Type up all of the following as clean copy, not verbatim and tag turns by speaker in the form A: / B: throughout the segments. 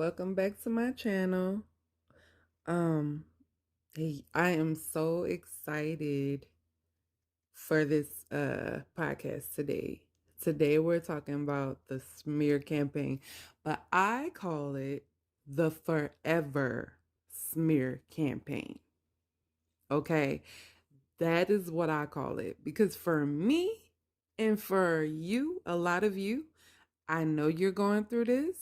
A: welcome back to my channel. Um, hey, I am so excited for this podcast today. Today we're talking about the smear campaign, but I call it the forever smear campaign. Okay? That is what I call it because for me and for you, a lot of you, I know you're going through this.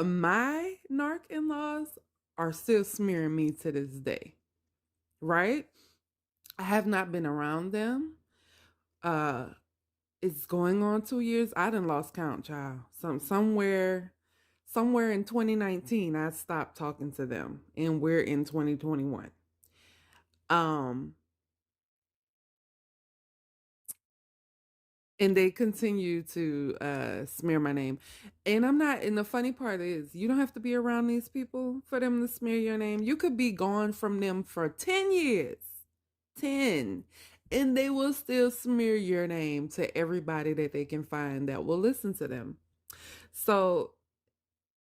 A: My narc in-laws are still smearing me to this day, right? I have not been around them. Uh it's going on 2 years. I done lost count, child. Somewhere in 2019, I stopped talking to them, and we're in 2021. Um, and they continue to smear my name. And I'm not, and the funny part is, you don't have to be around these people for them to smear your name. You could be gone from them for 10 years, 10, and they will still smear your name to everybody that they can find that will listen to them. So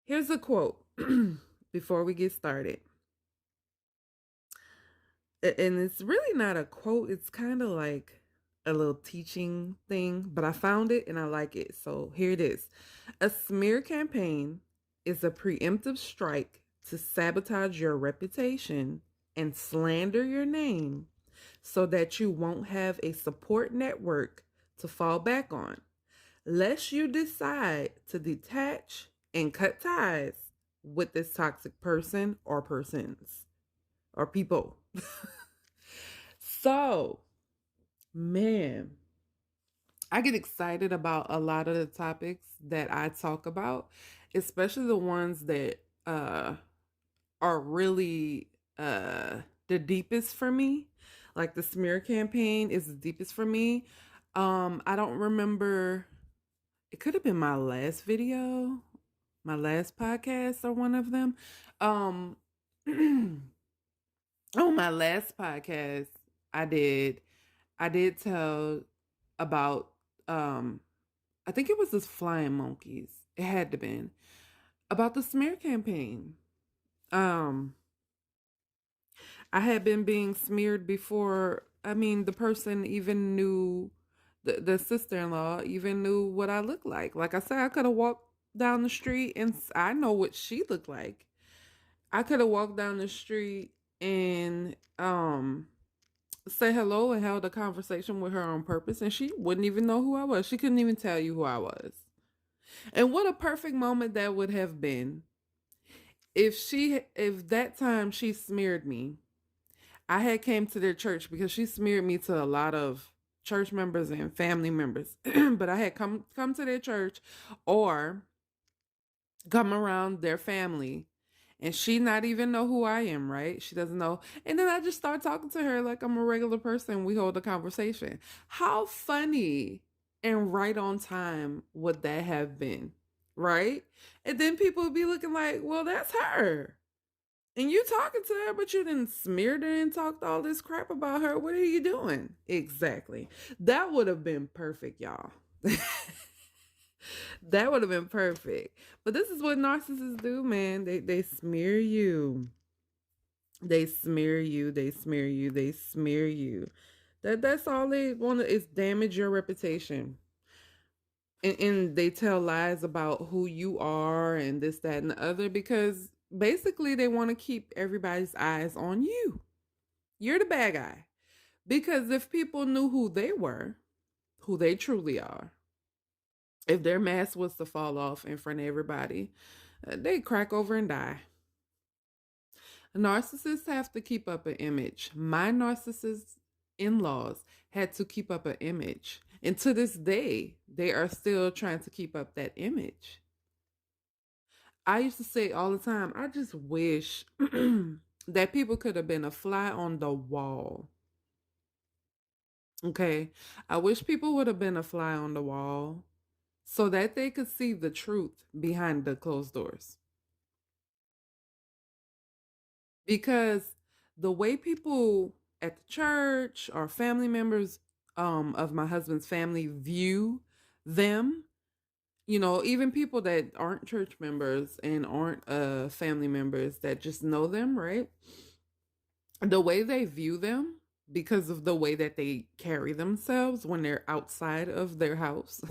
A: here's a quote before we get started. And it's really not a quote, it's kind of like a little teaching thing, but I found it and I like it. So here it is. A smear campaign is a preemptive strike to sabotage your reputation and slander your name so that you won't have a support network to fall back on, lest you decide to detach and cut ties with this toxic person or persons or people. So, man, I get excited about a lot of the topics that I talk about, especially the ones that are really the deepest for me. Like the smear campaign is the deepest for me. I don't remember, it could have been my last video, my last podcast or one of them. Um on my last podcast, I did I did tell about I think it was this flying monkeys. It had to been about the smear campaign. Um I had been being smeared before. I mean, the person even knew, the sister-in-law even knew what I looked like. Like I said, I could have walked down the street and I know what she looked like. I could have walked down the street and say hello and held a conversation with her on purpose, and she wouldn't even know who I was. She couldn't even tell you who I was. And what a perfect moment that would have been if that time she smeared me. I had came to their church because she smeared me to a lot of church members and family members. But I had come to their church or come around their family, and she not even know who I am, right? She doesn't know. And then I just start talking to her like I'm a regular person. We hold a conversation. How funny and right on time would that have been, right? And then people would be looking like, well, that's her. And you talking to her, but you didn't smear her and talked all this crap about her. What are you doing? Exactly. That would have been perfect, y'all. That would have been perfect. But this is what narcissists do, man. They smear you. They smear you. They smear you. They smear you. That's all they want to is damage your reputation. And they tell lies about who you are and this, that, and the other because basically they want to keep everybody's eyes on you. You're the bad guy. Because if people knew who they were, who they truly are, if their mask was to fall off in front of everybody, they'd crack over and die. Narcissists have to keep up an image. My narcissist in-laws had to keep up an image. And to this day, they are still trying to keep up that image. I used to say all the time, I just wish that people could have been a fly on the wall. Okay. I wish people would have been a fly on the wall so that they could see the truth behind the closed doors. Because the way people at the church or family members of my husband's family view them Even people that aren't church members and aren't family members that just know them, right? The way they view them, because of the way that they carry themselves when they're outside of their house,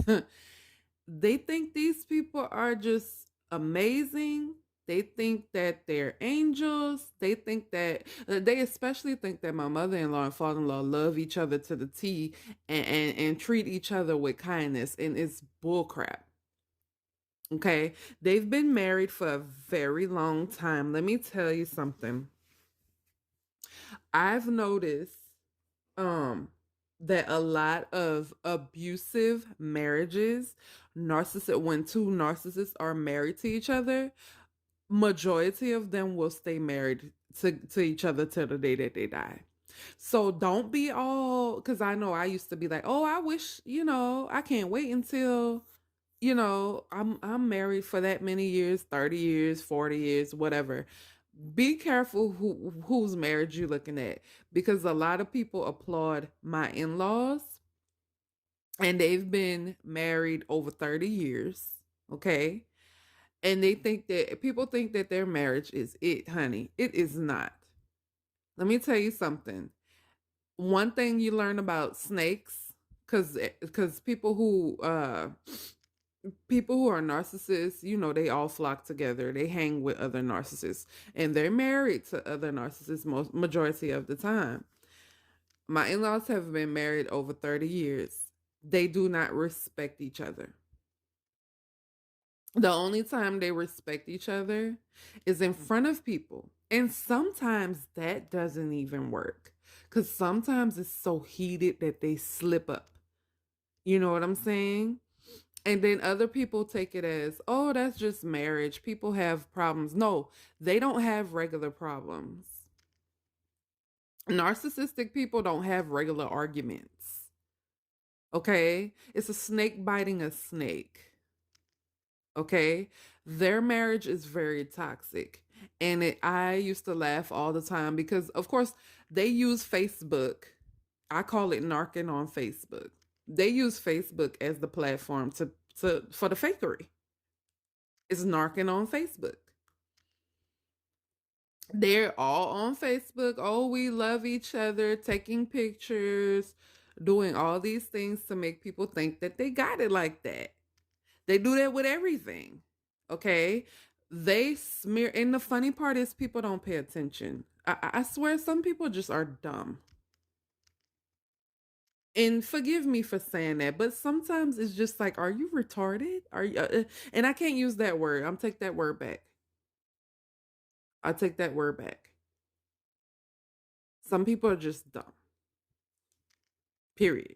A: they think these people are just amazing. They think that they're angels. They especially think that my mother-in-law and father-in-law love each other to the T, and treat each other with kindness. And it's bullcrap. Okay. They've been married for a very long time. Let me tell you something. I've noticed um that a lot of abusive marriages, when two narcissists are married to each other, majority of them will stay married to each other till the day that they die. So don't be all, because I know I used to be like, oh, I wish, I can't wait until, I'm married for that many years, 30 years, 40 years, whatever. Be careful whose marriage you're looking at, because a lot of people applaud my in-laws, and they've been married over 30 years, okay? And people think that their marriage is it, honey. It is not. Let me tell you something. One thing you learn about snakes, because people who are narcissists, they all flock together. They hang with other narcissists, and they're married to other narcissists most majority of the time. My in-laws have been married over 30 years. They do not respect each other. The only time they respect each other is in front of people. And sometimes that doesn't even work, because sometimes it's so heated that they slip up. You know what I'm saying? And then other people take it as, oh, that's just marriage. People have problems. No, they don't have regular problems. Narcissistic people don't have regular arguments. Okay? It's a snake biting a snake. Okay? Their marriage is very toxic. And I used to laugh all the time because, of course, they use Facebook. I call it narking on Facebook. They use Facebook as the platform for the fakery. It's narking on Facebook. They're all on Facebook. Oh, we love each other, taking pictures, doing all these things to make people think that they got it like that. They do that with everything. Okay. They smear. And the funny part is, people don't pay attention. I swear some people just are dumb. And forgive me for saying that, but sometimes it's just like, are you retarded? Are you? And I can't use that word. I'm take that word back. I take that word back. Some people are just dumb. Period.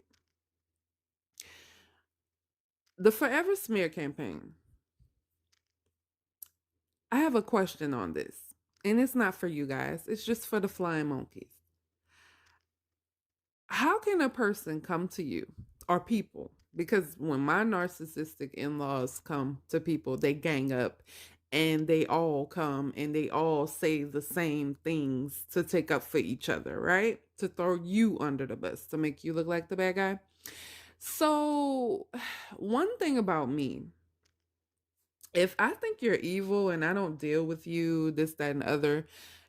A: The Forever Smear campaign. I have a question on this, and it's not for you guys. It's just for the flying monkeys. How can a person come to you, or people? Because when my narcissistic in-laws come to people, they gang up, and they all come and they all say the same things to take up for each other, right? To throw you under the bus, to make you look like the bad guy. So, one thing about me, if I think you're evil and I don't deal with you, this, that, and the other,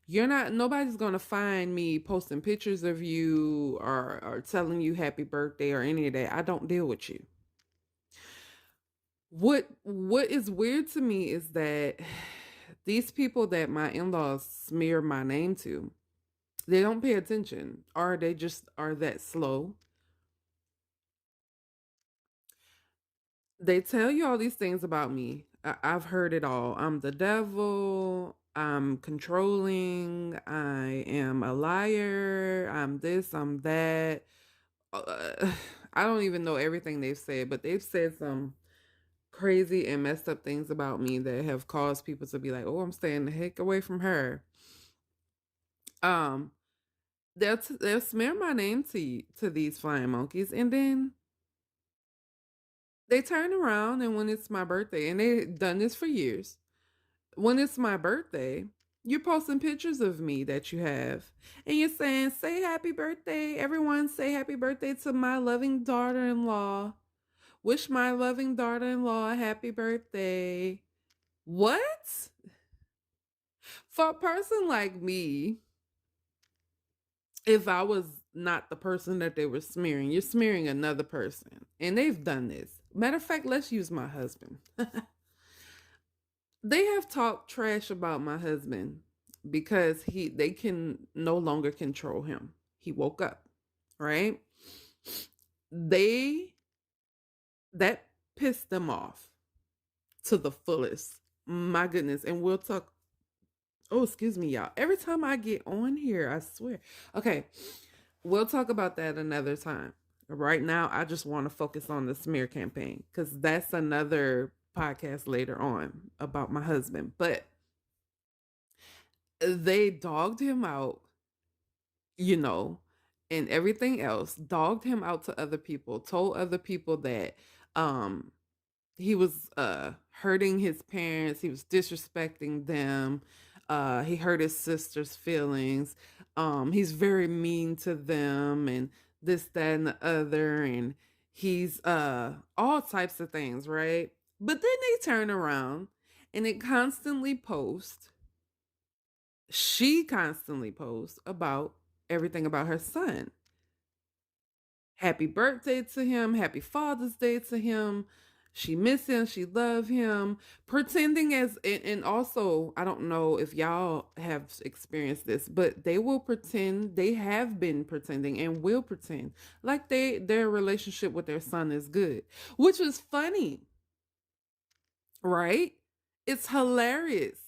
A: nobody's gonna find me posting pictures of you, or telling you happy birthday or any of that. I don't deal with you. What is weird to me is that these people that my in-laws smear my name to, they don't pay attention, or they just are that slow. They tell you all these things about me. I've heard it all. I'm the devil. I'm controlling. I am a liar. I'm this. I'm that. Uh, I don't even know everything they've said, but they've said some crazy and messed up things about me that have caused people to be like, "Oh, I'm staying the heck away from her." Um, they'll smear my name to these flying monkeys, and then they turn around, and when it's my birthday, and they've done this for years, when it's my birthday, you're posting pictures of me that you have, and you're saying, say happy birthday. Everyone say happy birthday to my loving daughter in law. Wish my loving daughter-in-law a happy birthday. What? For a person like me, if I was not the person that they were smearing, you're smearing another person. And they've done this. Matter of fact, let's use my husband. They have talked trash about my husband because they can no longer control him. He woke up, right? They that pissed them off to the fullest. My goodness. And we'll talk. Oh, excuse me, y'all. Every time I get on here, I swear. Okay. We'll talk about that another time. Right now, I just want to focus on the smear campaign because that's another podcast later on about my husband. But they dogged him out, you know, and everything else, dogged him out to other people, told other people that um he was hurting his parents, he was disrespecting them, he hurt his sister's feelings, he's very mean to them and this, that, and the other, and he's all types of things, right? But then they turn around and it constantly posts she constantly posts about everything about her son. Happy birthday to him, happy Father's Day to him. She miss him, she love him, pretending as and also I don't know if y'all have experienced this, but they will pretend, they have been pretending and will pretend like their relationship with their son is good, which is funny, right? It's hilarious.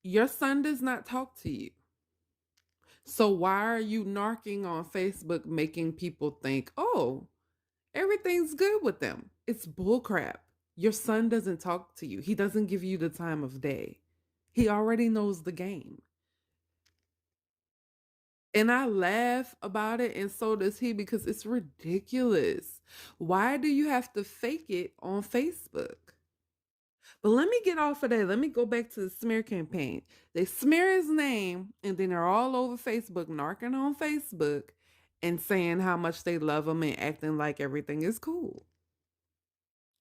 A: Your son does not talk to you. So why are you narking on Facebook making people think, oh, everything's good with them? It's bullcrap. Your son doesn't talk to you. He doesn't give you the time of day. He already knows the game. And I laugh about it, and so does he, because it's ridiculous. Why do you have to fake it on Facebook? But let me get off of that. Let me go back to the smear campaign. They smear his name and then they're all over Facebook, narking on Facebook and saying how much they love him and acting like everything is cool.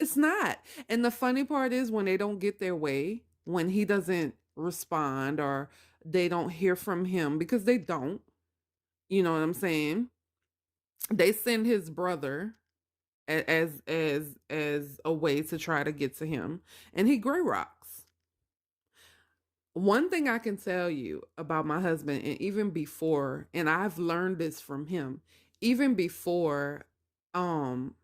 A: It's not. And the funny part is when they don't get their way, when he doesn't respond or they don't hear from him because they don't, you know what I'm saying? They send his brother as a way to try to get to him, and he gray rocks. One thing I can tell you about my husband, and even before, and I've learned this from him, even before um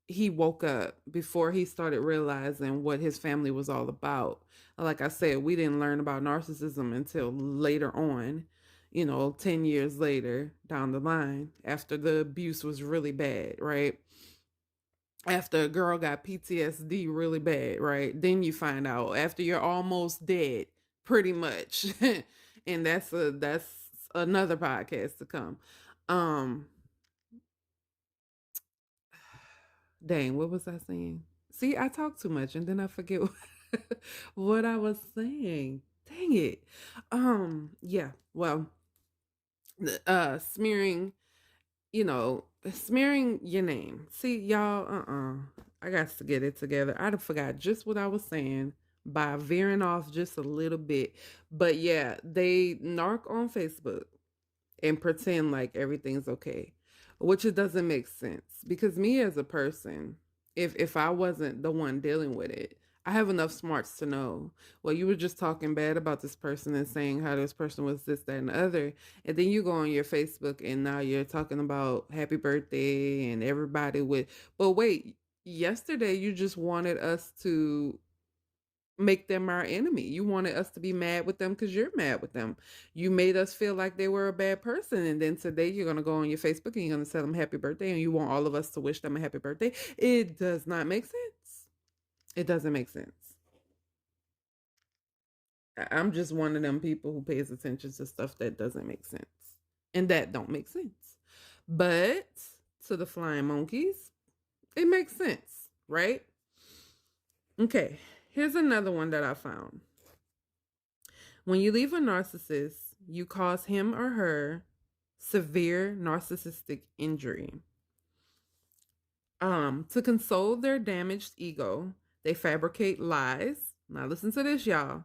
A: he woke up, before he started realizing what his family was all about. Like I said, we didn't learn about narcissism until later on, 10 years later down the line, after the abuse was really bad, right? After a girl got PTSD really bad, right? Then you find out after you're almost dead, pretty much. And that's another podcast to come. Um Dang, what was I saying? See, I talk too much and then I forget what I was saying. Dang it. Yeah, well, smearing, smearing your name. See, y'all, I got to get it together. I forgot just what I was saying by veering off just a little bit. But yeah, they narc on Facebook and pretend like everything's okay, which it doesn't make sense because me as a person, if I wasn't the one dealing with it, I have enough smarts to know, well, you were just talking bad about this person and saying how this person was this, that, and the other, and then you go on your Facebook and now you're talking about happy birthday and everybody with, but wait, yesterday you just wanted us to make them our enemy. You wanted us to be mad with them because you're mad with them. You made us feel like they were a bad person. And then today you're going to go on your Facebook and you're going to tell them happy birthday and you want all of us to wish them a happy birthday. It does not make sense. It doesn't make sense. I'm just one of them people who pays attention to stuff that doesn't make sense and that don't make sense. But to the flying monkeys, it makes sense, right? Okay, here's another one that I found. When you leave a narcissist, you cause him or her severe narcissistic injury. To console their damaged ego, they fabricate lies. Now listen to this, y'all.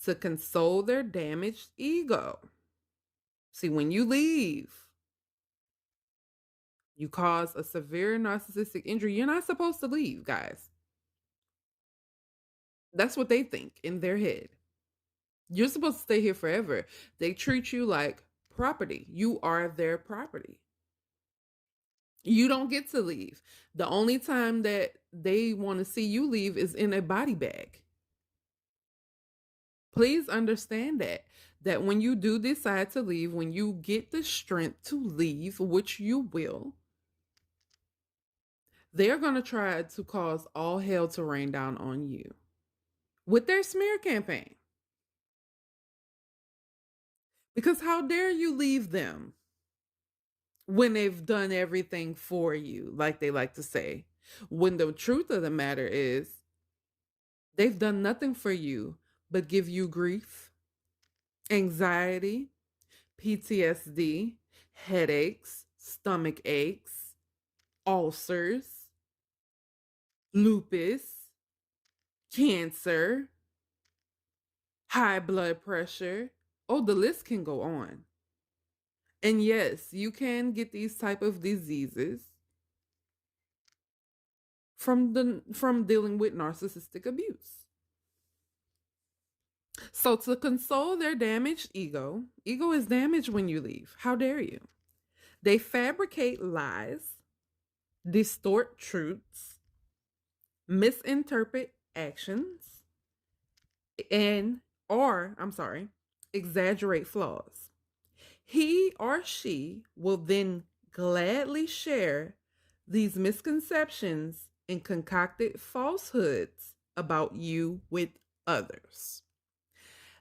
A: To console their damaged ego. See, when you leave, you cause a severe narcissistic injury. You're not supposed to leave, guys. That's what they think in their head. You're supposed to stay here forever. They treat you like property. You are their property. You don't get to leave. The only time that they want to see you leave is in a body bag. Please understand that when you do decide to leave, when you get the strength to leave, which you will, they're going to try to cause all hell to rain down on you with their smear campaign. Because how dare you leave them when they've done everything for you, like they like to say, when the truth of the matter is they've done nothing for you but give you grief, anxiety, PTSD, headaches, stomach aches, ulcers, lupus, cancer, high blood pressure. Oh, the list can go on. And yes, you can get these type of diseases from dealing with narcissistic abuse. So to console their damaged ego is damaged when you leave. How dare you? They fabricate lies, distort truths, misinterpret actions, and or I'm sorry, exaggerate flaws. He or she will then gladly share these misconceptions and concocted falsehoods about you with others.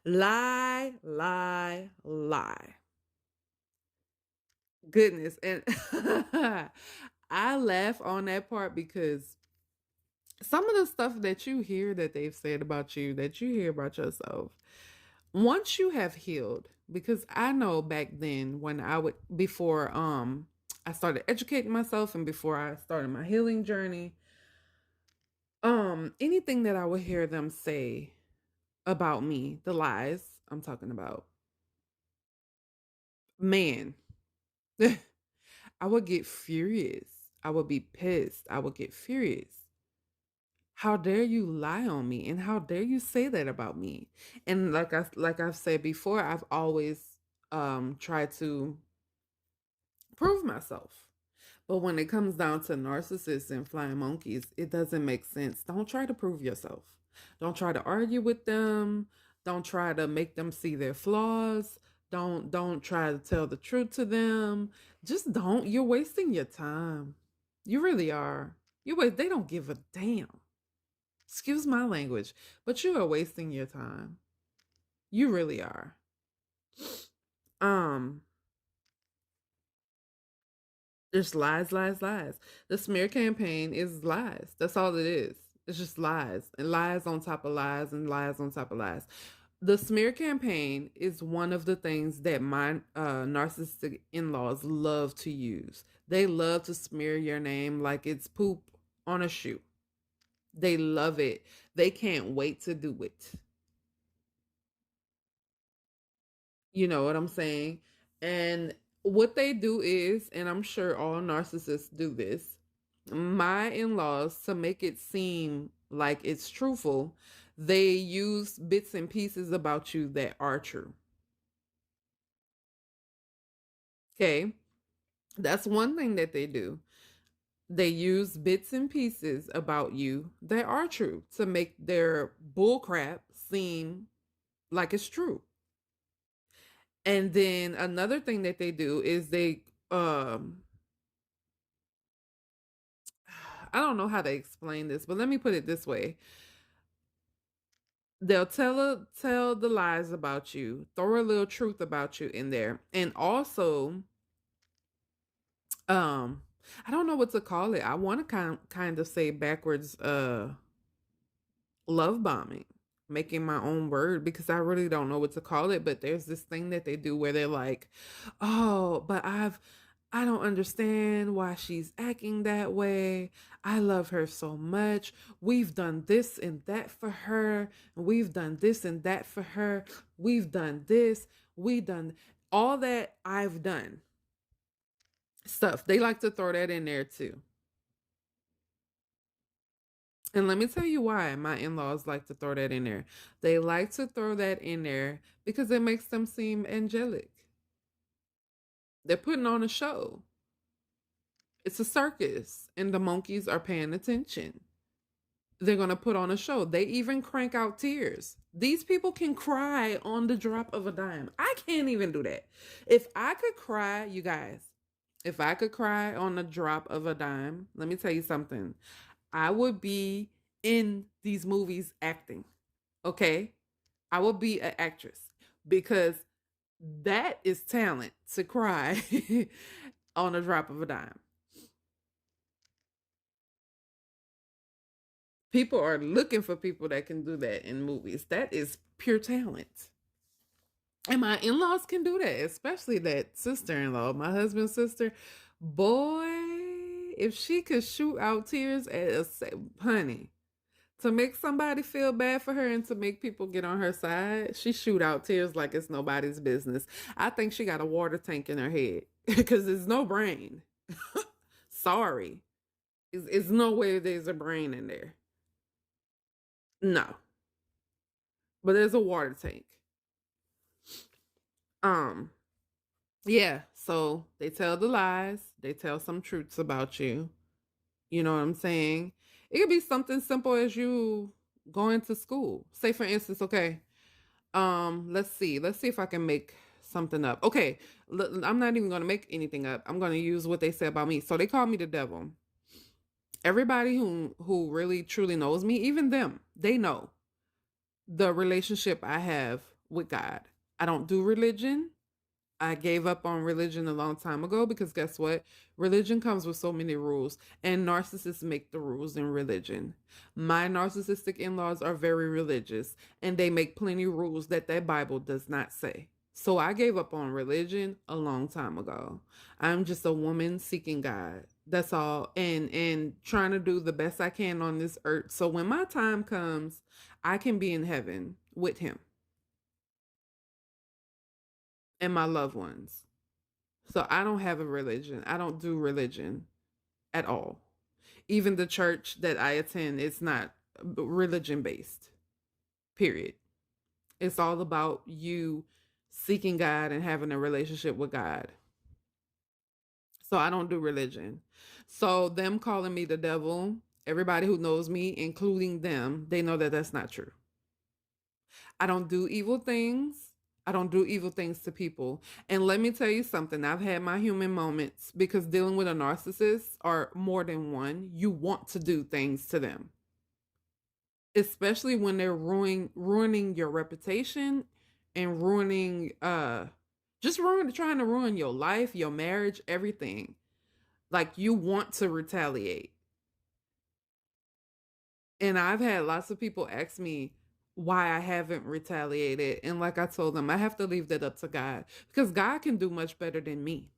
A: Lie, lie, lie. Goodness. And I laugh on that part because some of the stuff that you hear that they've said about you, that you hear about yourself, once you have healed, because I know back then when before I started educating myself and before I started my healing journey, anything that I would hear them say about me, the lies I'm talking about, man, I would get furious. I would be pissed. I would get furious. How dare you lie on me, and how dare you say that about me? And like I've said before, I've always tried to prove myself. But when it comes down to narcissists and flying monkeys, it doesn't make sense. Don't try to prove yourself. Don't try to argue with them. Don't try to make them see their flaws. Don't try to tell the truth to them. Just don't. You're wasting your time. You really are. They don't give a damn. Excuse my language, but you are wasting your time. You really are. Um Just lies, lies, lies. The smear campaign is lies. That's all it is. It's just lies and lies on top of lies and lies on top of lies. The smear campaign is one of the things that my narcissistic in-laws love to use. They love to smear your name like it's poop on a shoe. They love it. They can't wait to do it. You know what I'm saying? And what they do is, and I'm sure all narcissists do this, my in laws, to make it seem like it's truthful, they use bits and pieces about you that are true. Okay? That's one thing that they do. They use bits and pieces about you that are true to make their bullcrap seem like it's true. And then another thing that they do is I don't know how to explain this, but let me put it this way. They'll tell the lies about you, throw a little truth about you in there. And also, um, I don't know what to call it. I want to kind of say backwards love bombing, making my own word because I really don't know what to call it, but there's this thing that they do where they're like, "Oh, but I don't understand why she's acting that way. I love her so much. We've done this and that for her. We've done this and that for her. We've done this. We've done all that I've done stuff. They like to throw that in there too. And let me tell you why my in laws like to throw that in there. They like to throw that in there because it makes them seem angelic. They're putting on a show. It's a circus, and the monkeys are paying attention. They're going to put on a show. They even crank out tears. These people can cry on the drop of a dime. I can't even do that. If I could cry, you guys, if I could cry on the drop of a dime, let me tell you something. I would be in these movies acting. Okay? I would be an actress because that is talent to cry on the drop of a dime. People are looking for people that can do that in movies. That is pure talent. And my in laws can do that, especially that sister in law, my husband's sister. Boy, if she could shoot out tears at honey, to make somebody feel bad for her and to make people get on her side, she shoot out tears like it's nobody's business. I think she got a water tank in her head because there's no brain. Sorry. It's no way there's a brain in there. No, but there's a water tank. Um, yeah, so they tell the lies, they tell some truths about you. You know what I'm saying? It could be something simple as you going to school. Say for instance, okay, let's see if I can make something up. Okay, I'm not even going to make anything up. I'm going to use what they say about me. So they call me the devil. Everybody who really truly knows me, even them, they know the relationship I have with God. I don't do religion. I gave up on religion a long time ago because guess what? Religion comes with so many rules, and narcissists make the rules in religion. My narcissistic in laws are very religious, and they make plenty of rules that their Bible does not say. So I gave up on religion a long time ago. I'm just a woman seeking God. That's all. And trying to do the best I can on this earth. So when my time comes, I can be in heaven with him and my loved ones. So I don't have a religion. I don't do religion at all. Even the church that I attend, it's not religion based. Period. It's all about you seeking God and having a relationship with God. So I don't do religion. So them calling me the devil, everybody who knows me, including them, they know that that's not true. I don't do evil things. I don't do evil things to people. And let me tell you something. I've had my human moments because dealing with a narcissist or more than one, you want to do things to them. Especially when they're ruining your reputation and ruining just trying to ruin your life, your marriage, everything. Like you want to retaliate. And I've had lots of people ask me why I haven't retaliated. And like I told them, I have to leave that up to God because God can do much better than me.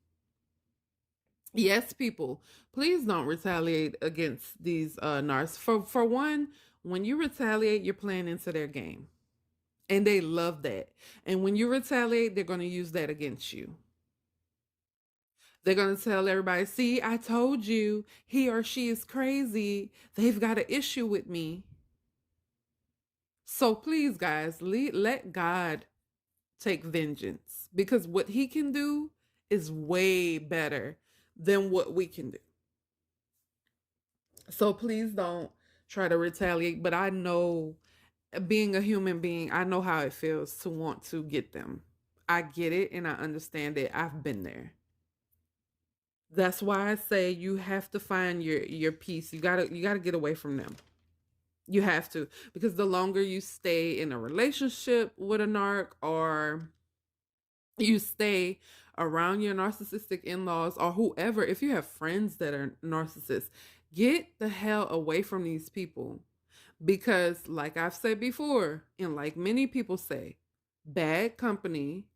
A: Yes, people, please don't retaliate against these narcs. For one, when you retaliate, you're playing into their game. And they love that. And when you retaliate, they're going to use that against you. They're going to tell everybody, see, I told you he or she is crazy. They've got an issue with me. So please, guys, let God take vengeance because what he can do is way better than what we can do. So please don't try to retaliate. But I know, being a human being, I know how it feels to want to get them. I get it and I understand it. I've been there. That's why I say you have to find your peace. You gotta get away from them. You have to, because the longer you stay in a relationship with a narc or you stay around your narcissistic in-laws or whoever, if you have friends that are narcissists, get the hell away from these people. Because like I've said before, and like many people say, bad company,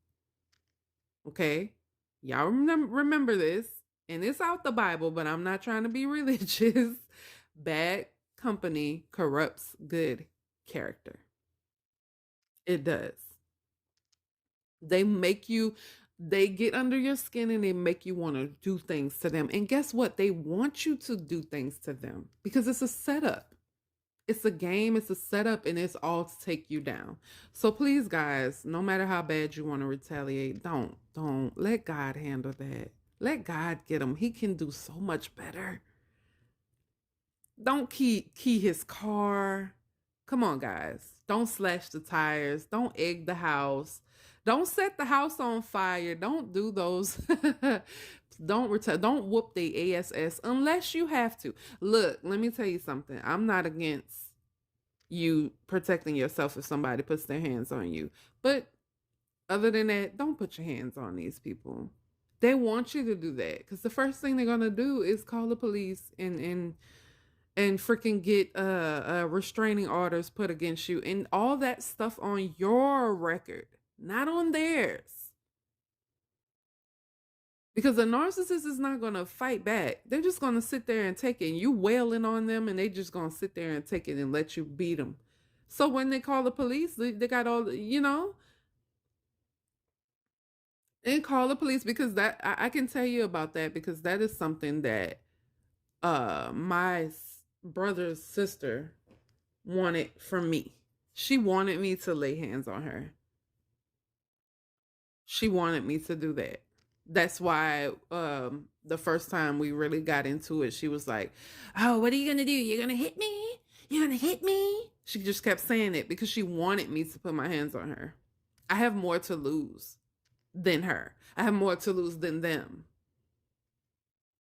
A: okay? Y'all remember this. and it's out the Bible, but I'm not trying to be religious. Bad company corrupts good character. It does. They make you, they get under your skin and they make you want to do things to them. And guess what? They want you to do things to them because it's a setup. It's a game, it's a setup, and it's all to take you down. So please, guys, no matter how bad you want to retaliate, don't let God handle that. Let God get him. He can do so much better. Don't key his car. Come on, guys. Don't slash the tires. Don't egg the house. Don't set the house on fire. Don't do those. Don't whoop the ass unless you have to. Look, let me tell you something. I'm not against you protecting yourself if somebody puts their hands on you. But other than that, don't put your hands on these people. They want you to do that because the first thing they're gonna do is call the police and freaking get restraining orders put against you and all that stuff on your record, not on theirs. Because a narcissist is not going to fight back. They're just going to sit there and take it. And you wailing on them and they just going to sit there and take it and let you beat them. So when they call the police, they got all, and call the police because that, I can tell you about that because that is something that my brother's sister wanted from me. She wanted me to lay hands on her. She wanted me to do that. That's why the first time we really got into it, she was like, "Oh, what are you gonna do? You're gonna hit me? You're gonna hit me?" She just kept saying it because she wanted me to put my hands on her. I have more to lose than her. I have more to lose than them.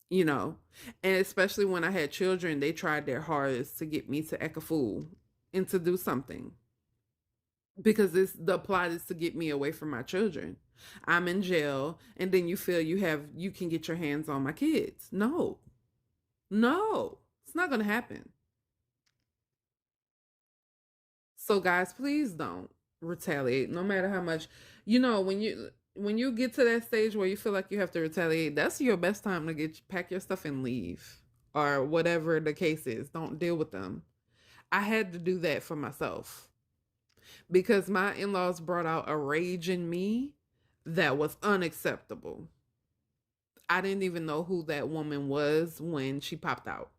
A: You know, and especially when I had children, they tried their hardest to get me to act a fool and to do something because the plot is to get me away from my children. I'm in jail, and then you feel you can get your hands on my kids. No, it's not gonna happen. So guys, please don't retaliate, no matter how much. When you get to that stage where you feel like you have to retaliate, that's your best time to pack your stuff and leave, or whatever the case is. Don't deal with them. I had to do that for myself because my in-laws brought out a rage in me that was unacceptable. I didn't even know who that woman was when she popped out.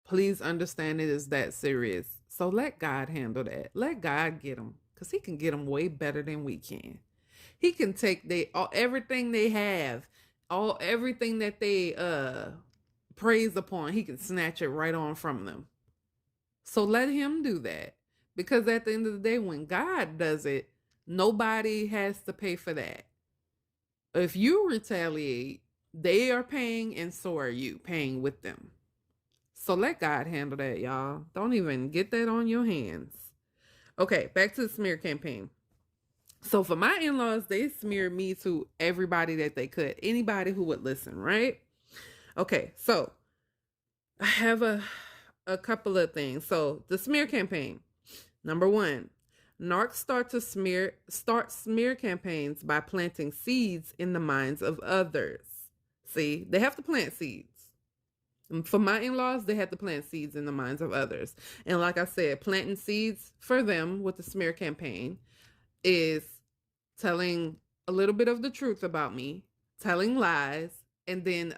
A: Please understand it is that serious. So let God handle that. Let God get them because he can get them way better than we can. He can take everything they have, everything that they praise upon, he can snatch it right on from them. So let him do that. Because at the end of the day, when God does it, nobody has to pay for that. If you retaliate, they are paying, and so are you paying with them. So let God handle that, y'all. Don't even get that on your hands. Okay, back to the smear campaign. So for my in-laws, they smeared me to everybody that they could. Anybody who would listen, right? Okay, so I have a couple of things. So the smear campaign. Number one, narcs start smear campaigns by planting seeds in the minds of others. See, they have to plant seeds. For my in-laws, they had to plant seeds in the minds of others. And like I said, planting seeds for them with the smear campaign is telling a little bit of the truth about me, telling lies, and then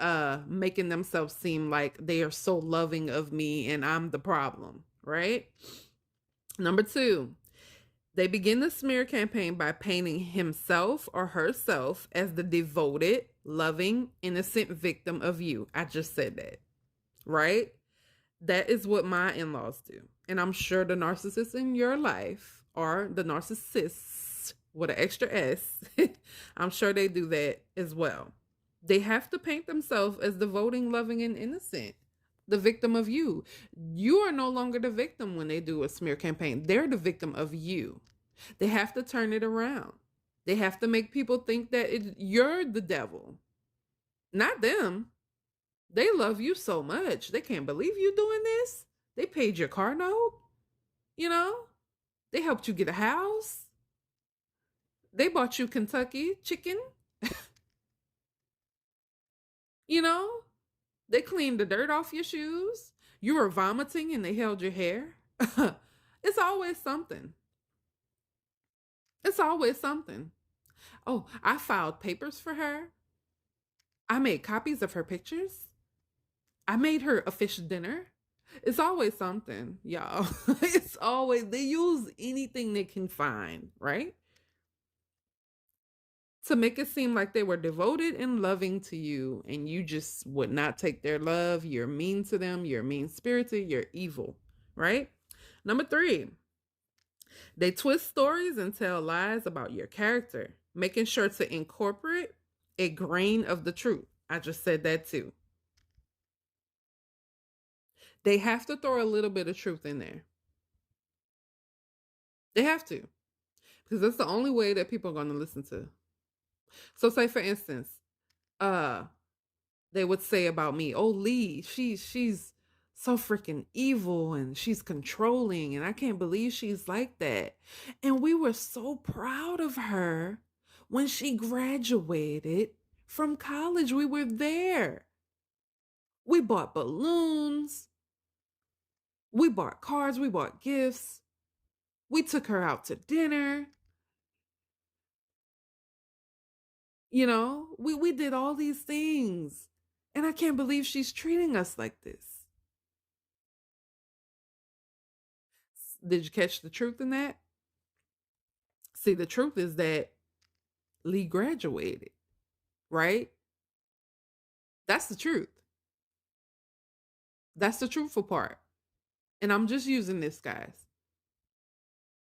A: making themselves seem like they are so loving of me and I'm the problem, right? Number two, they begin the smear campaign by painting himself or herself as the devoted, loving, innocent victim of you. I just said that. Right? That is what my in-laws do. And I'm sure the narcissists in your life, or the narcissists with an extra S, I'm sure they do that as well. They have to paint themselves as devoting, loving, and innocent, the victim of you. You are no longer the victim when they do a smear campaign. They're the victim of you. They have to turn it around. They have to make people think that you're the devil, not them. They love you so much. They can't believe you doing this. They paid your car note. They helped you get a house. They bought you Kentucky chicken. You know, they cleaned the dirt off your shoes. You were vomiting and they held your hair. It's always something. It's always something. Oh, I filed papers for her. I made copies of her pictures. I made her a fish dinner. It's always something, y'all. It's always, they use anything they can find, right? To make it seem like they were devoted and loving to you, and you just would not take their love. You're mean to them. You're mean spirited. You're evil, right? Number three, they twist stories and tell lies about your character, making sure to incorporate a grain of the truth. I just said that too. They have to throw a little bit of truth in there. They have to, because that's the only way that people are going to listen to. So, say for instance, uh, they would say about me, "Oh, Lee, she's so freaking evil and she's controlling, and I can't believe she's like that." And we were so proud of her when she graduated from college. We were there. We bought balloons. We bought cards. We bought gifts. We took her out to dinner. We did all these things. And I can't believe she's treating us like this. Did you catch the truth in that? See, the truth is that Lee graduated, right? That's the truth. That's the truthful part. And I'm just using this, guys.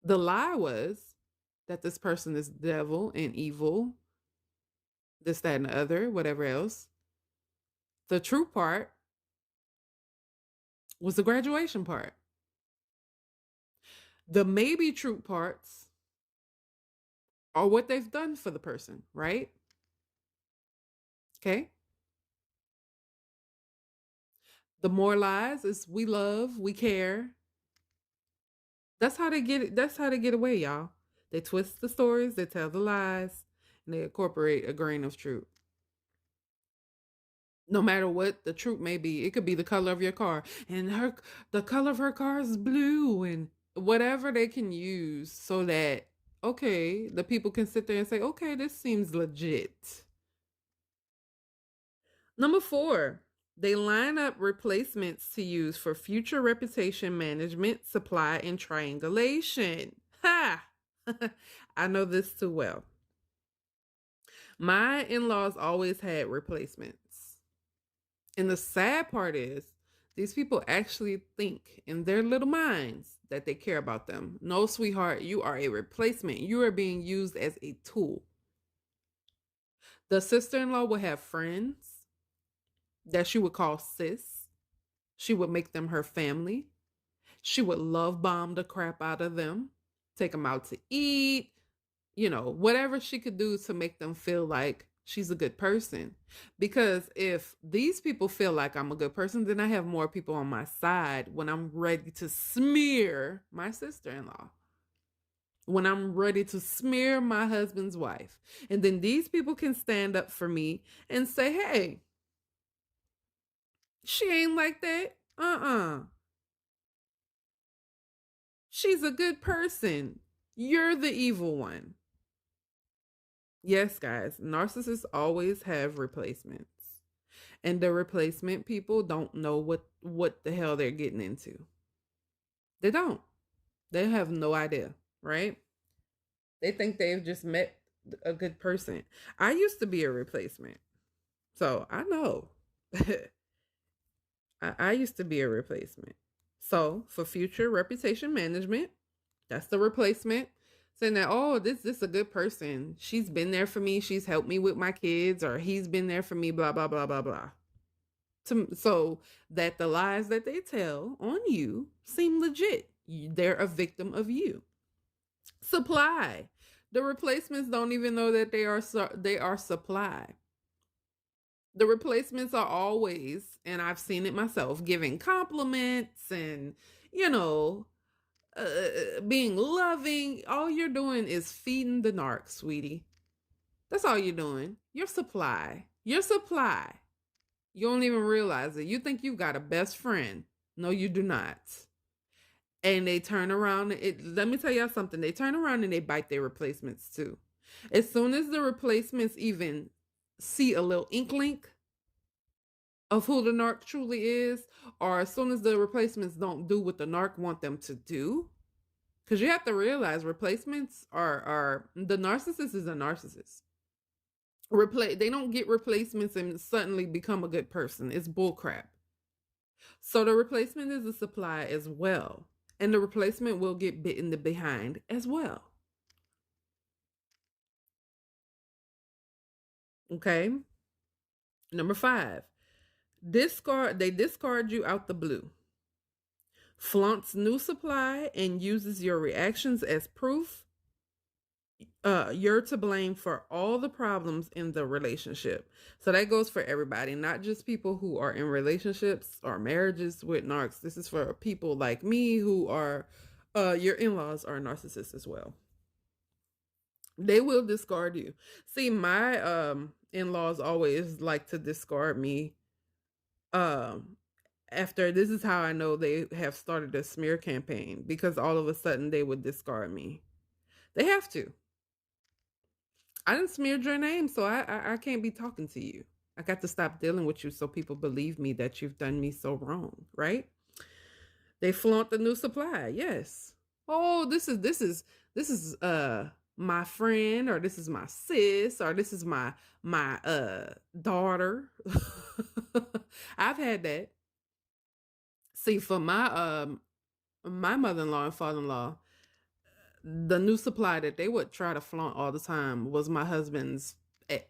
A: The lie was that this person is devil and evil, this, that, and the other, whatever else. The true part was the graduation part. The maybe true parts are what they've done for the person, right? Okay. The more lies is we love, we care. That's how they get it. That's how they get away, y'all. They twist the stories, they tell the lies, and they incorporate a grain of truth. No matter what the truth may be, it could be the color of your car, and the color of her car is blue, and whatever they can use so that, okay, the people can sit there and say, okay, this seems legit. Number four, they line up replacements to use for future reputation management, supply, and triangulation. Ha! I know this too well. My in-laws always had replacements. And the sad part is, these people actually think in their little minds that they care about them. No, sweetheart, you are a replacement. You are being used as a tool. The sister-in-law will have friends that she would call sis. She would make them her family. She would love bomb the crap out of them, take them out to eat, whatever she could do to make them feel like she's a good person. Because if these people feel like I'm a good person, then I have more people on my side when I'm ready to smear my sister-in-law, when I'm ready to smear my husband's wife. And then these people can stand up for me and say, hey, she ain't like that. She's a good person. You're the evil one. Yes, guys, narcissists always have replacements. And the replacement people don't know what the hell they're getting into. They don't. They have no idea, right? They think they've just met a good person. I used to be a replacement. So I know. I used to be a replacement. So for future reputation management, that's the replacement. Saying that, oh, this is a good person. She's been there for me. She's helped me with my kids, or he's been there for me, blah, blah, blah, blah, blah. So that the lies that they tell on you seem legit. They're a victim of you. Supply. The replacements don't even know that they are supply. The replacements are always, and I've seen it myself, giving compliments and, being loving. All you're doing is feeding the narc, sweetie. That's all you're doing. Your supply. You don't even realize it. You think you've got a best friend. No, you do not. And they turn around. Let me tell y'all something. They turn around and they bite their replacements too. As soon as the replacements even see a little inkling of who the narc truly is, or as soon as the replacements don't do what the narc want them to do, because you have to realize replacements are the narcissist is a narcissist. They don't get replacements and suddenly become a good person. It's bullcrap. So the replacement is a supply as well. And the replacement will get bit in the behind as well. Okay. Number 5. They discard you out the blue. Flaunts new supply and uses your reactions as proof you're to blame for all the problems in the relationship. So that goes for everybody, not just people who are in relationships or marriages with narcs. This is for people like me who are your in-laws are narcissists as well. They will discard you. See, my in-laws always like to discard me. Um After this is how I know they have started a smear campaign, because all of a sudden they would discard me. They have to. I didn't smear your name, so I can't be talking to you. I got to stop dealing with you so people believe me that you've done me so wrong, right? They flaunt the new supply. Yes. Oh, this is my friend, or this is my sis, or this is my daughter. I've had that. See, for my mother-in-law and father-in-law, the new supply that they would try to flaunt all the time was my husband's ex,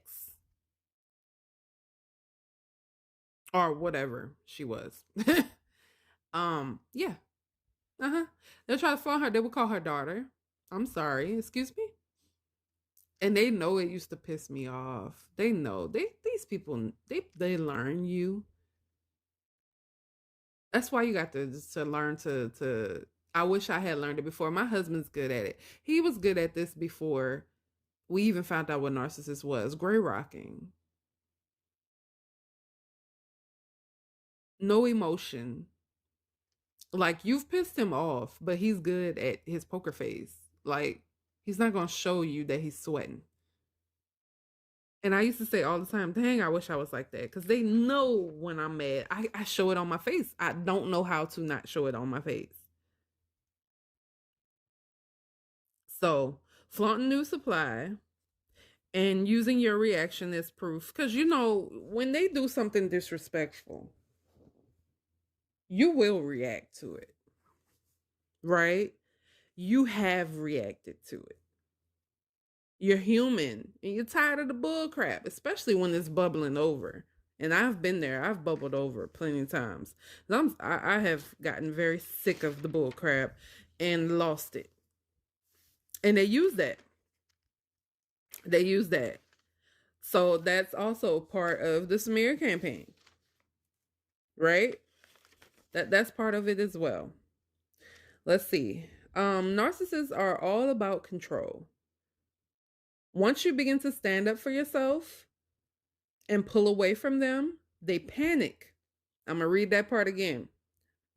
A: or whatever she was. Yeah. Uh-huh. They'll try to flaunt her. They would call her daughter. I'm sorry. Excuse me? And they know it used to piss me off. They know. These people they learn you. That's why you got to learn to I wish I had learned it before. My husband's good at it. He was good at this before we even found out what narcissist was. Gray rocking. No emotion. Like, you've pissed him off, but he's good at his poker face. Like, he's not gonna show you that he's sweating. And I used to say all the time, dang, I wish I was like that. Because they know when I'm mad. I show it on my face. I don't know how to not show it on my face. So, flaunting new supply and using your reaction as proof. Because, when they do something disrespectful, you will react to it, right? You have reacted to it. You're human and you're tired of the bull crap, especially when it's bubbling over. And I've been there. I've bubbled over plenty of times. I have gotten very sick of the bull crap and lost it. And they use that. They use that. So that's also part of the smear campaign, right? That's part of it as well. Let's see. Narcissists are all about control. Once you begin to stand up for yourself and pull away from them, they panic. I'm going to read that part again.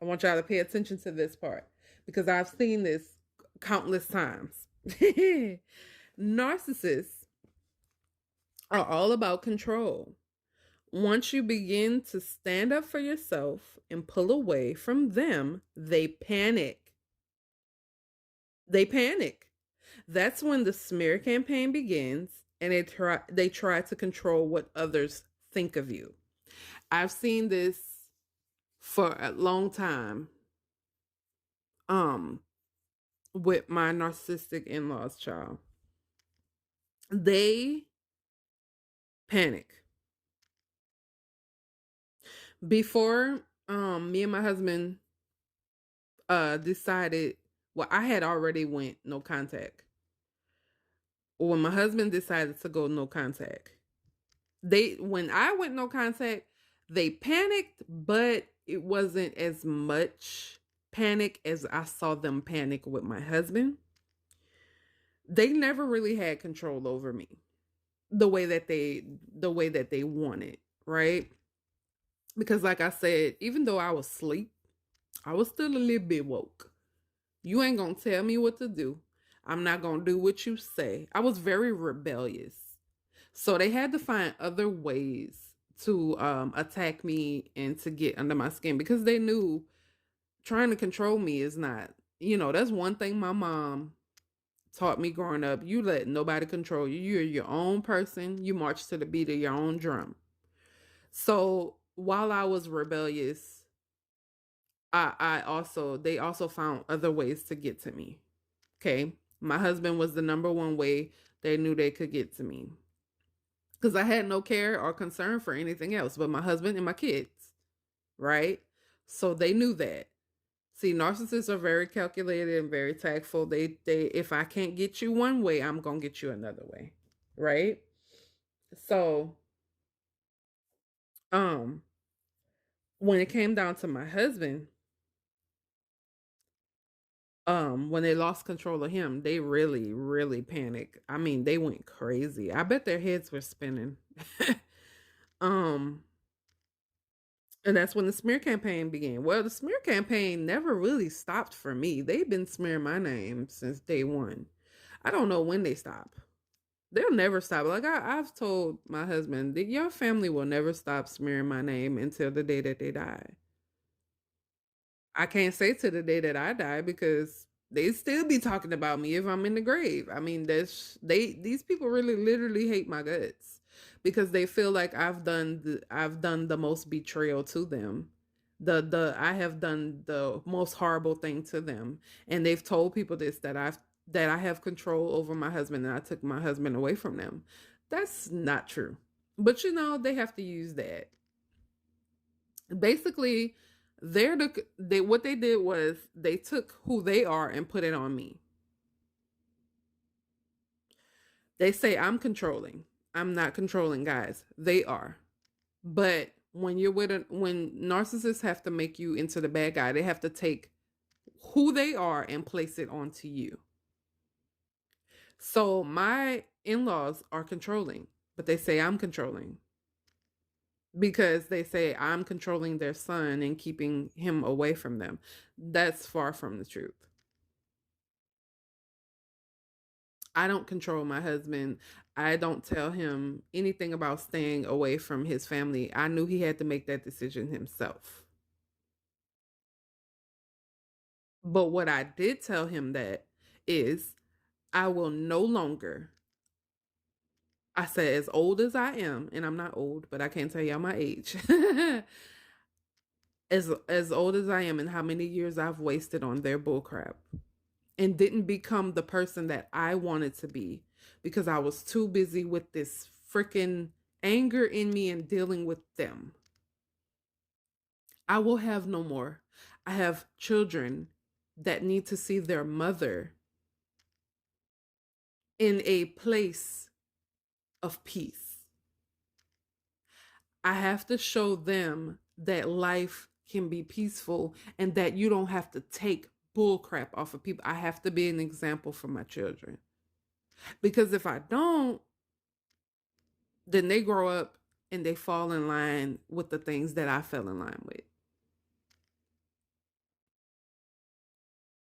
A: I want y'all to pay attention to this part because I've seen this countless times. Narcissists are all about control. Once you begin to stand up for yourself and pull away from them, they panic. They panic. That's when the smear campaign begins, and they try to control what others think of you. I've seen this for a long time with my narcissistic in-laws child. They panic. Before me and my husband decided, well, I had already went no contact. When my husband decided to go no contact, when I went no contact, they panicked, but it wasn't as much panic as I saw them panic with my husband. They never really had control over me the way that they wanted, right? Because, like I said, even though I was asleep, I was still a little bit woke. You ain't gonna tell me what to do. I'm not gonna do what you say. I was very rebellious. So they had to find other ways to attack me and to get under my skin because they knew trying to control me is not, that's one thing my mom taught me growing up. You let nobody control you. You're your own person. You march to the beat of your own drum. So while I was rebellious, they also found other ways to get to me. Okay. My husband was the number one way they knew they could get to me. Because I had no care or concern for anything else but my husband and my kids. Right? So they knew that. See, narcissists are very calculated and very tactful. They if I can't get you one way, I'm gonna get you another way. Right? So, um, when it came down to my husband, when they lost control of him, they really, really panicked. I mean, they went crazy. I bet their heads were spinning. um, and that's when the smear campaign began. Well, the smear campaign never really stopped for me. They've been smearing my name since day one. I don't know when they stop. They'll never stop. Like I've told my husband that your family will never stop smearing my name until the day that they die. I can't say to the day that I die because they still be talking about me if I'm in the grave. I mean, these people really literally hate my guts because they feel like I've done the most betrayal to them. The I have done the most horrible thing to them. And they've told people this that I have control over my husband and I took my husband away from them. That's not true. But they have to use that. Basically, what they did was they took who they are and put it on me. They say I'm controlling. I'm not controlling, guys. They are. But when narcissists have to make you into the bad guy, they have to take who they are and place it onto you. So my in-laws are controlling, but they say I'm controlling because they say I'm controlling their son and keeping him away from them. That's far from the truth. I don't control my husband. I don't tell him anything about staying away from his family. I knew he had to make that decision himself. But what I did tell him that is I will no longer, I said, as old as I am, and I'm not old, but I can't tell y'all my age. As old as I am and how many years I've wasted on their bullcrap and didn't become the person that I wanted to be because I was too busy with this freaking anger in me and dealing with them. I will have no more. I have children that need to see their mother in a place of peace. I have to show them that life can be peaceful and that you don't have to take bull crap off of people. I have to be an example for my children. Because if I don't, then they grow up and they fall in line with the things that I fell in line with.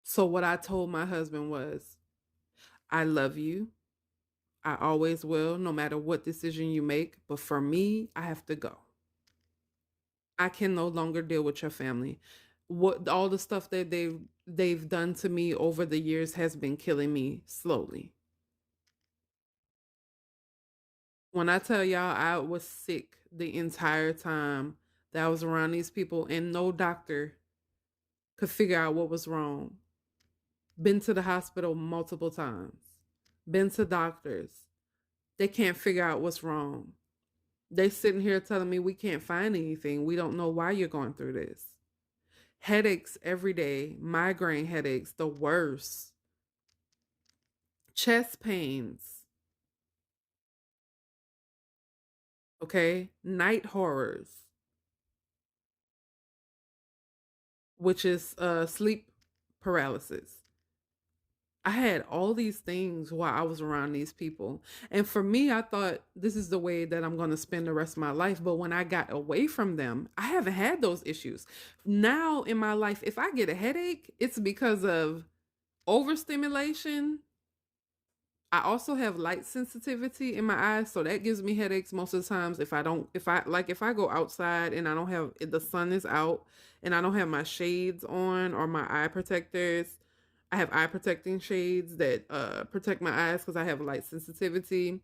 A: So what I told my husband was, I love you. I always will, no matter what decision you make. But for me, I have to go. I can no longer deal with your family. What all the stuff that they've done to me over the years has been killing me slowly. When I tell y'all I was sick the entire time that I was around these people and no doctor could figure out what was wrong. Been to the hospital multiple times. Been to doctors. They can't figure out what's wrong. They sitting here telling me we can't find anything. We don't know why you're going through this. Headaches every day, migraine headaches, the worst. Chest pains, okay? Night horrors, which is sleep paralysis. I had all these things while I was around these people. And for me, I thought this is the way that I'm going to spend the rest of my life. But when I got away from them, I haven't had those issues. Now in my life, if I get a headache, it's because of overstimulation. I also have light sensitivity in my eyes, so that gives me headaches most of the times if I go outside and I don't have if the sun is out and I don't have my shades on or my eye protectors. I have eye protecting shades that protect my eyes because I have light sensitivity.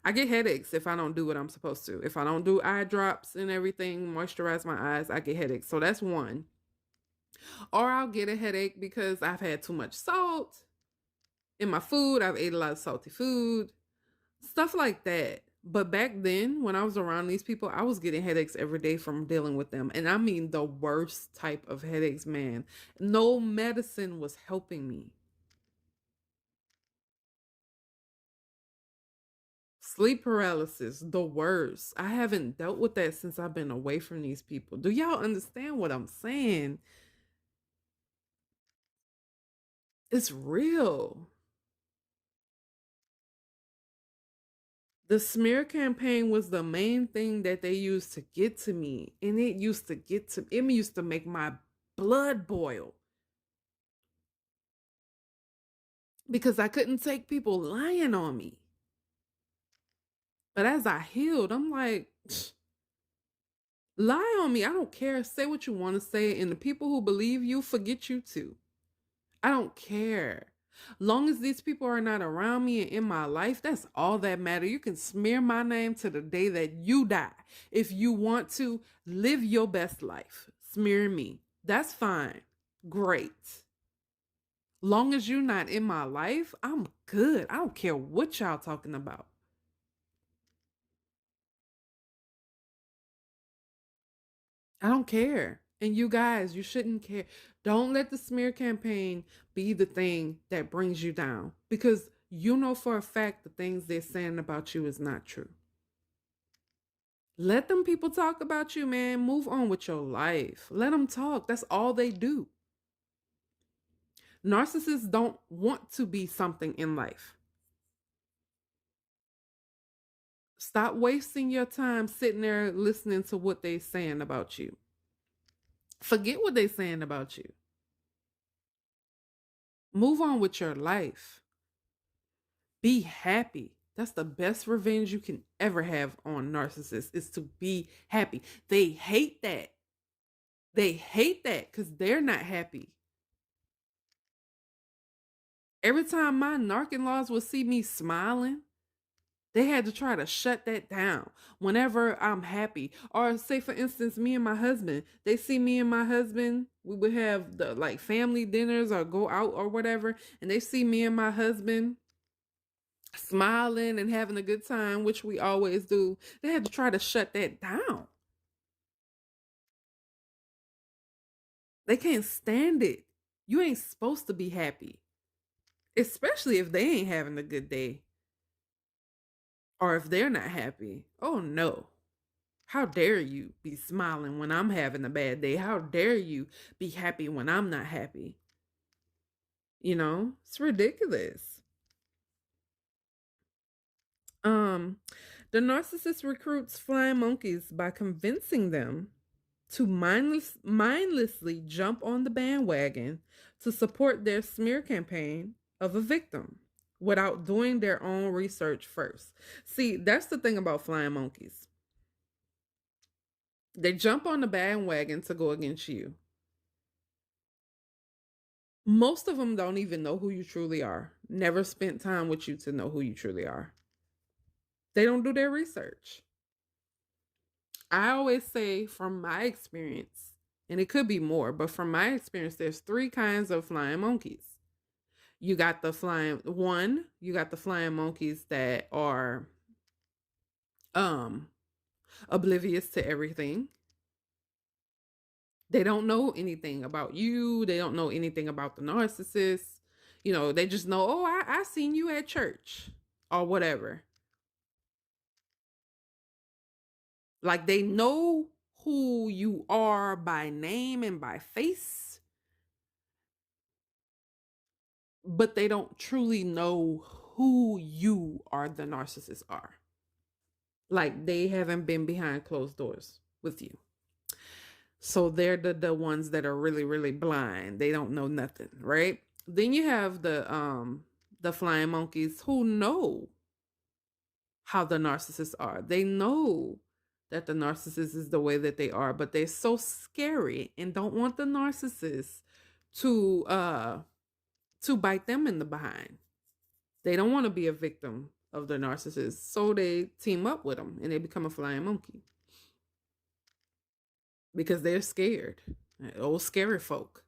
A: I get headaches if I don't do what I'm supposed to. If I don't do eye drops and everything, moisturize my eyes, I get headaches. So that's one. Or I'll get a headache because I've had too much salt in my food. I've ate a lot of salty food, stuff like that. But back then, when I was around these people, I was getting headaches every day from dealing with them. And I mean the worst type of headaches, man. No medicine was helping me. Sleep paralysis, the worst. I haven't dealt with that since I've been away from these people. Do y'all understand what I'm saying? It's real. The smear campaign was the main thing that they used to get to me. And it used to make my blood boil because I couldn't take people lying on me. But as I healed, I'm like, lie on me. I don't care. Say what you want to say. And the people who believe you, forget you too. I don't care. Long as these people are not around me and in my life, that's all that matters. You can smear my name to the day that you die. If you want to live your best life, smear me. That's fine. Great. Long as you're not in my life, I'm good. I don't care what y'all talking about. I don't care. And you guys, you shouldn't care. Don't let the smear campaign be the thing that brings you down because you know for a fact the things they're saying about you is not true. Let them people talk about you, man. Move on with your life. Let them talk. That's all they do. Narcissists don't want to be something in life. Stop wasting your time sitting there listening to what they're saying about you. Forget what they're saying about you. Move on with your life. Be happy. That's the best revenge you can ever have on narcissists is to be happy. They hate that. They hate that because they're not happy. Every time my narc in-laws would see me smiling, they had to try to shut that down whenever I'm happy. Or say for instance, me and my husband, they see me and my husband, we would have the like family dinners or go out or whatever, and they see me and my husband smiling and having a good time, which we always do. They had to try to shut that down. They can't stand it. You ain't supposed to be happy, especially if they ain't having a good day or if they're not happy. Oh no. How dare you be smiling when I'm having a bad day? How dare you be happy when I'm not happy? You know, it's ridiculous. Um, the narcissist recruits flying monkeys by convincing them to mindlessly jump on the bandwagon to support their smear campaign of a victim without doing their own research first. See, that's the thing about flying monkeys. They jump on the bandwagon to go against you. Most of them don't even know who you truly are. Never spent time with you to know who you truly are. They don't do their research. I always say from my experience, and it could be more, but from my experience, there's three kinds of flying monkeys. You got the flying monkeys that are um oblivious to everything. They don't know anything about you. They don't know anything about the narcissist. You know, they just know, oh, I seen you at church or whatever. Like they know who you are by name and by face, but they don't truly know who you are, the narcissists are. Like they haven't been behind closed doors with you. So they're the ones that are really, really blind. They don't know nothing, right? Then you have the flying monkeys who know how the narcissists are. They know that the narcissist is the way that they are, but they're so scary and don't want the narcissist to bite them in the behind. They don't want to be a victim of the narcissist, so they team up with them and they become a flying monkey because they're scared. Old scary folk.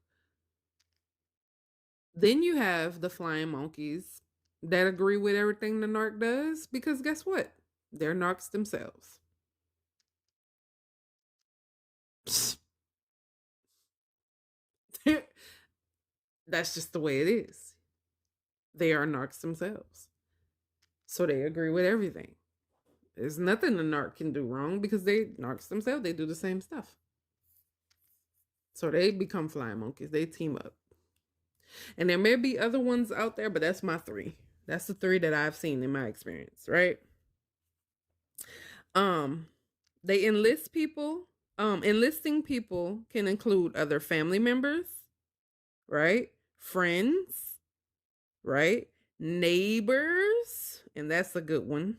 A: Then you have the flying monkeys that agree with everything the narc does because guess what? They're narcs themselves. That's just the way it is. They are narcs themselves. So they agree with everything. There's nothing a narc can do wrong because they narcs themselves. They do the same stuff. So they become flying monkeys. They team up. And there may be other ones out there, but that's my three. That's the three that I've seen in my experience, right? They enlist people. Enlisting people can include other family members, right? Friends, right? Neighbors, and that's a good one.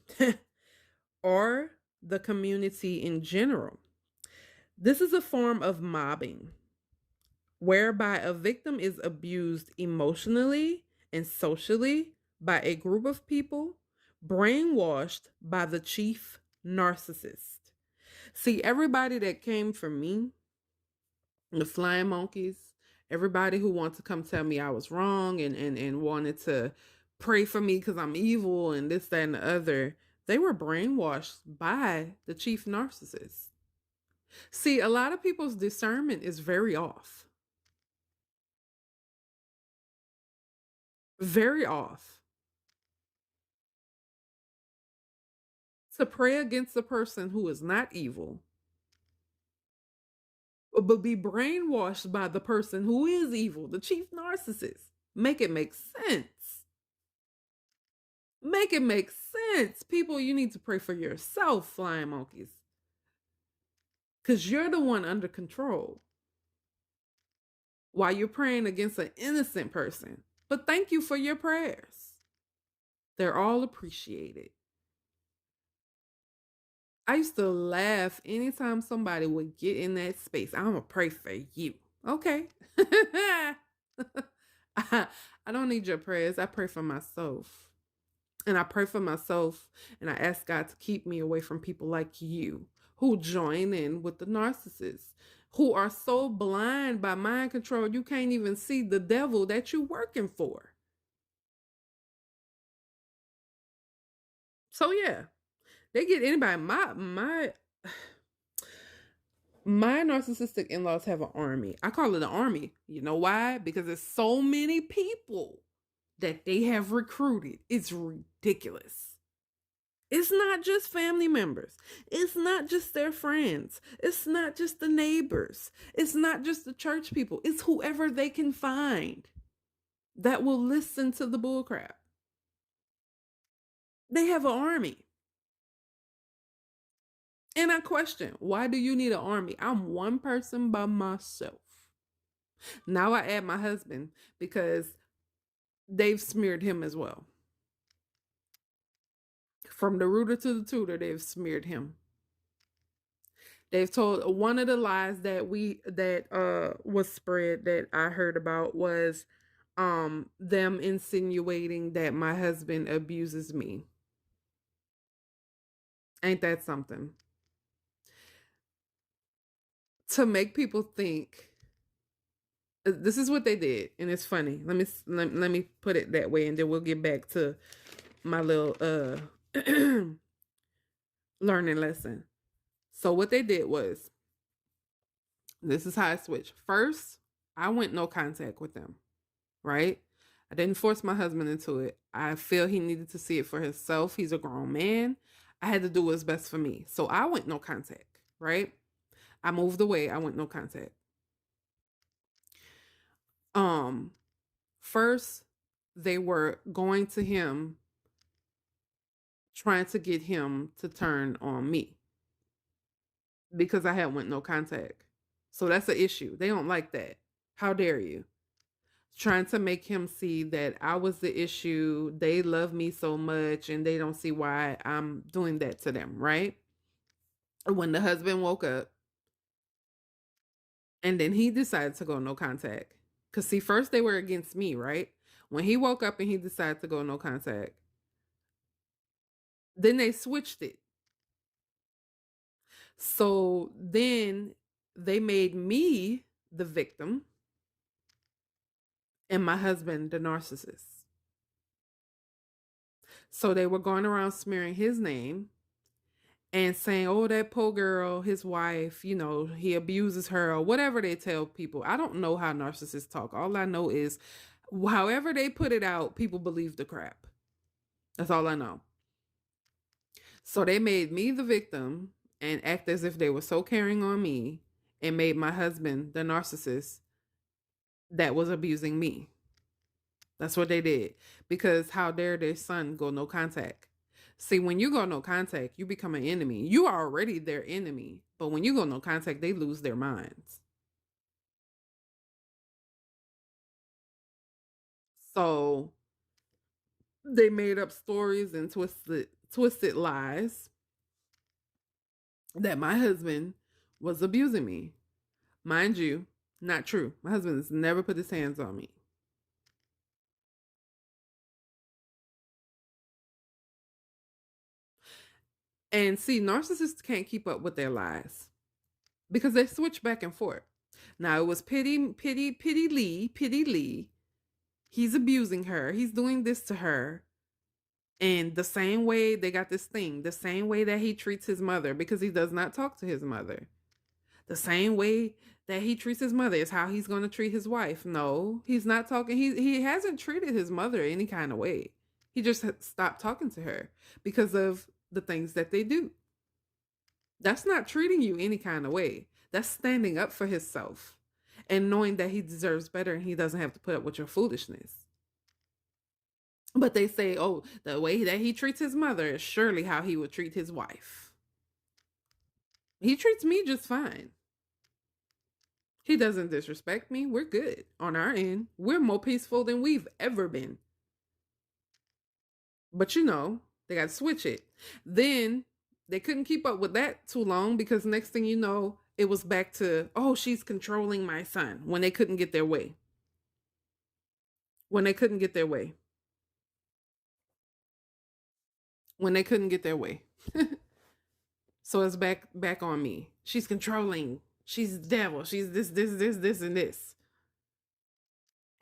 A: Or the community in general. This is a form of mobbing whereby a victim is abused emotionally and socially by a group of people, brainwashed by the chief narcissist. See, everybody that came from me, the flying monkeys, everybody who wanted to come tell me I was wrong and wanted to pray for me because I'm evil and this, that, and the other, they were brainwashed by the chief narcissist. See, a lot of people's discernment is very off. Very off. To pray against a person who is not evil, but be brainwashed by the person who is evil, the chief narcissist. Make it make sense. Make it make sense. People, you need to pray for yourself, flying monkeys. Because you're the one under control while you're praying against an innocent person. But thank you for your prayers. They're all appreciated. I used to laugh anytime somebody would get in that space. I'm going to pray for you. Okay. I don't need your prayers. I pray for myself. And I pray for myself and I ask God to keep me away from people like you who join in with the narcissists, who are so blind by mind control you can't even see the devil that you're working for. So yeah, they get anybody. My narcissistic in-laws have an army. I call it an army. You know why? Because there's so many people that they have recruited. It's ridiculous. It's not just family members. It's not just their friends. It's not just the neighbors. It's not just the church people. It's whoever they can find that will listen to the bullcrap. They have an army. And I question, why do you need an army? I'm one person by myself. Now I add my husband because they've smeared him as well. From the rooter to the tutor, they've smeared him. They've told one of the lies that was spread that I heard about was them insinuating that my husband abuses me. Ain't that something? To make people think this is what they did, and it's funny. Let me put it that way, and then we'll get back to my little learning lesson. So what they did was, this is how I switched. First, I went no contact with them, right? I didn't force my husband into it. I feel he needed to see it for himself. He's a grown man. I had to do what's best for me. So I went no contact, right? I moved away. I went no contact. First, they were going to him, trying to get him to turn on me because I had went no contact. So that's an issue. They don't like that. How dare you? Trying to make him see that I was the issue. They love me so much and they don't see why I'm doing that to them, right? When the husband woke up and then he decided to go no contact. Because, see, first they were against me, right? When he woke up and he decided to go no contact, then they switched it. So then they made me the victim and my husband the narcissist. So they were going around smearing his name and saying, oh, that poor girl, his wife, he abuses her or whatever they tell people. I don't know how narcissists talk. All I know is however they put it out, people believe the crap. That's all I know. So they made me the victim and act as if they were so caring on me and made my husband the narcissist that was abusing me. That's what they did. Because how dare their son go no contact? See, when you go no contact, you become an enemy. You are already their enemy. But when you go no contact, they lose their minds. So they made up stories and twisted lies that my husband was abusing me. Mind you, not true. My husband has never put his hands on me. And see, narcissists can't keep up with their lies because they switch back and forth. Now it was pity Lee. He's abusing her. He's doing this to her. And the same way they got this thing, the same way that he treats his mother, because he does not talk to his mother. The same way that he treats his mother is how he's going to treat his wife. No, he's not talking. He hasn't treated his mother any kind of way. He just stopped talking to her because of the things that they do. That's not treating you any kind of way. That's standing up for himself and knowing that he deserves better and he doesn't have to put up with your foolishness. But they say, oh, the way that he treats his mother is surely how he would treat his wife. He treats me just fine. He doesn't disrespect me. We're good on our end. We're more peaceful than we've ever been. But they got to switch it. Then they couldn't keep up with that too long because next thing you know, it was back to, oh, she's controlling my son when they couldn't get their way. When they couldn't get their way. When they couldn't get their way. So it's back on me. She's controlling. She's the devil. She's this, and this.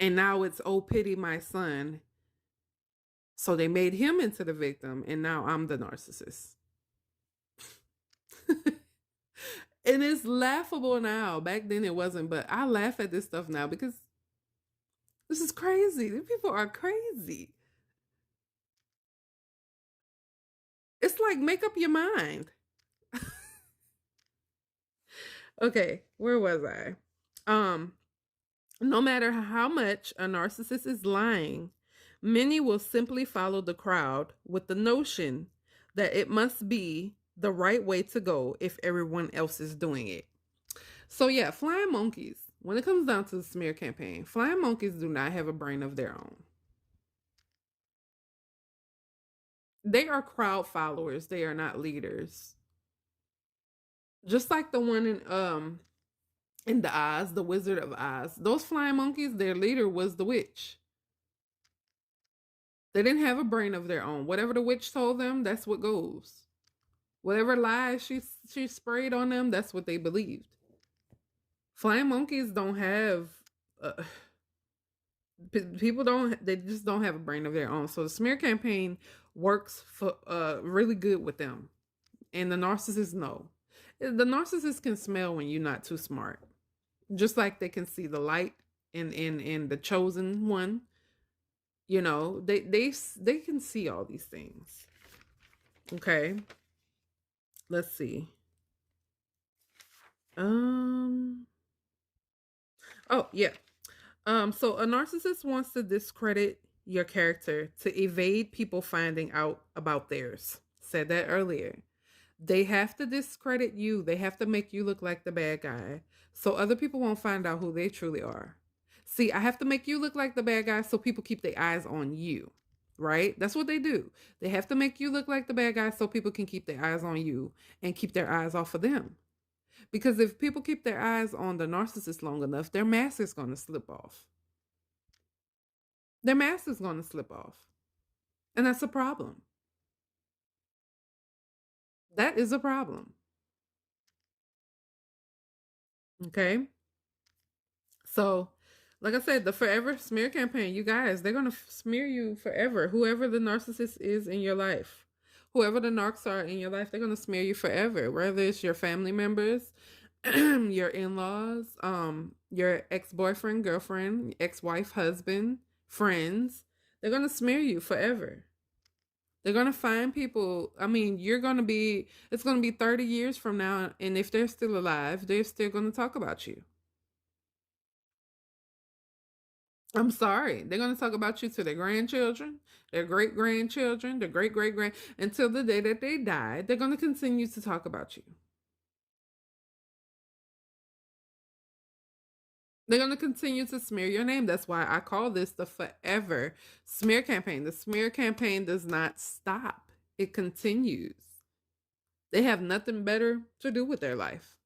A: And now it's, oh, pity my son. So they made him into the victim, and now I'm the narcissist. And it's laughable now. Back then it wasn't, but I laugh at this stuff now because this is crazy. These people are crazy. It's like, make up your mind. Okay, where was I? No matter how much a narcissist is lying, many will simply follow the crowd with the notion that it must be the right way to go if everyone else is doing it. So yeah, flying monkeys, when it comes down to the smear campaign, flying monkeys do not have a brain of their own. They are crowd followers. They are not leaders. Just like the one in the Oz, the Wizard of Oz. Those flying monkeys, their leader was the witch. They didn't have a brain of their own. Whatever the witch told them, that's what goes. Whatever lies she sprayed on them, that's what they believed. Flying monkeys don't have they just don't have a brain of their own. So the smear campaign works for really good with them. And the narcissists know. The narcissist can smell when you're not too smart. Just like they can see the light in the chosen one. They can see all these things. Okay. Let's see. Oh, yeah. So a narcissist wants to discredit your character to evade people finding out about theirs. Said that earlier. They have to discredit you. They have to make you look like the bad guy so other people won't find out who they truly are. See, I have to make you look like the bad guy so people keep their eyes on you, right? That's what they do. They have to make you look like the bad guy so people can keep their eyes on you and keep their eyes off of them. Because if people keep their eyes on the narcissist long enough, their mask is going to slip off. Their mask is going to slip off. And that's a problem. That is a problem. Okay. So, like I said, the forever smear campaign, you guys, they're going to smear you forever. Whoever the narcissist is in your life, whoever the narcs are in your life, they're going to smear you forever. Whether it's your family members, your in-laws, your ex-boyfriend, girlfriend, ex-wife, husband, friends, they're going to smear you forever. They're going to find people. I mean, it's going to be 30 years from now. And if they're still alive, they're still going to talk about you. I'm sorry. They're going to talk about you to their grandchildren, their great grandchildren, their great great grand, until the day that they die. They're going to continue to talk about you. They're going to continue to smear your name. That's why I call this the forever smear campaign. The smear campaign does not stop, it continues. They have nothing better to do with their life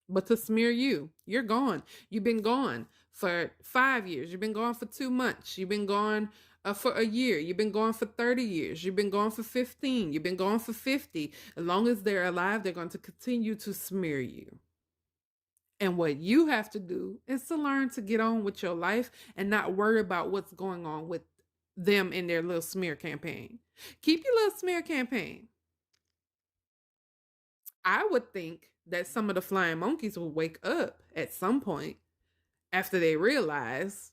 A: but to smear you. You're gone. You've been gone for 5 years. You've been gone for 2 months. You've been gone for a year. You've been gone for 30 years. You've been gone for 15. You've been gone for 50. As long as they're alive, they're going to continue to smear you. And what you have to do is to learn to get on with your life and not worry about what's going on with them in their little smear campaign. Keep your little smear campaign. I would think that some of the flying monkeys will wake up at some point after they realize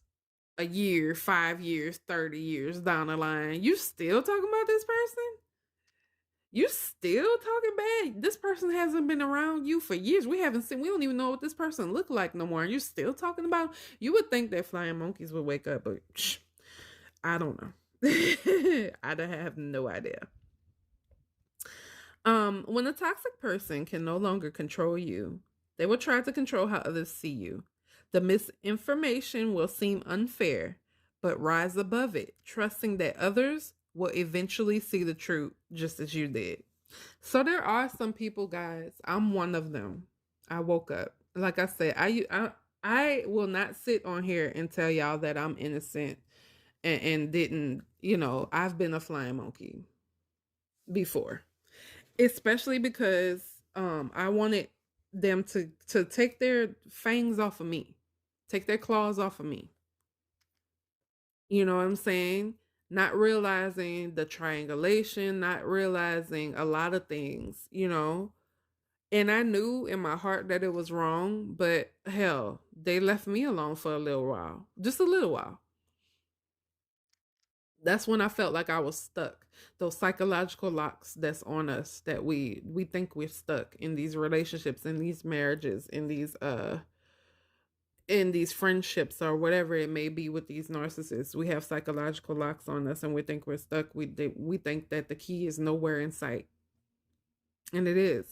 A: a year, 5 years, 30 years down the line, you still talking about this person? You still talking bad? This person hasn't been around you for years. We don't even know what this person looked like no more. And you're still talking about, you would think that flying monkeys would wake up, but I don't know. I have no idea. When a toxic person can no longer control you, they will try to control how others see you. The misinformation will seem unfair, but rise above it, trusting that others will eventually see the truth just as you did. So there are some people, guys. I'm one of them. I woke up. Like I said, I will not sit on here and tell y'all that I'm innocent and didn't, I've been a flying monkey before. Especially because I wanted them to take their fangs off of me, take their claws off of me. You know what I'm saying? Not realizing the triangulation, not realizing a lot of things, And I knew in my heart that it was wrong, but hell, they left me alone for a little while, just a little while. That's when I felt like I was stuck. Those psychological locks that's on us, that we think we're stuck in these relationships, in these marriages, in these friendships, or whatever it may be with these narcissists. We have psychological locks on us and we think we're stuck. We think that the key is nowhere in sight. And it is.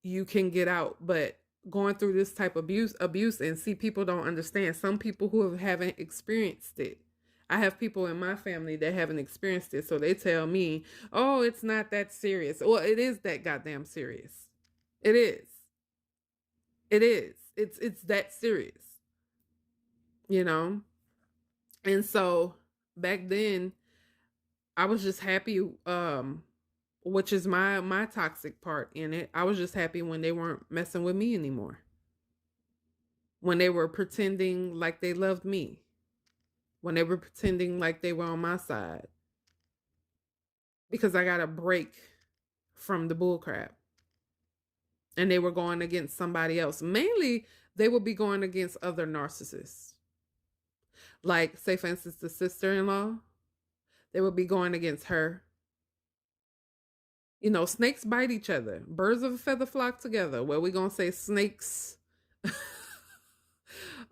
A: You can get out, but going through this type of abuse and see people don't understand. Some people who haven't experienced it. I have people in my family that haven't experienced it, so they tell me, "Oh, it's not that serious." Well, it is that goddamn serious. It is. It is. It's that serious. You know? And so back then, I was just happy, which is my toxic part in it. I was just happy when they weren't messing with me anymore. When they were pretending like they loved me. When they were pretending like they were on my side. Because I got a break from the bullcrap. And they were going against somebody else. Mainly, they would be going against other narcissists. Like, say, for instance, the sister-in-law. They would be going against her. Snakes bite each other. Birds of a feather flock together. Well, we're going to say snakes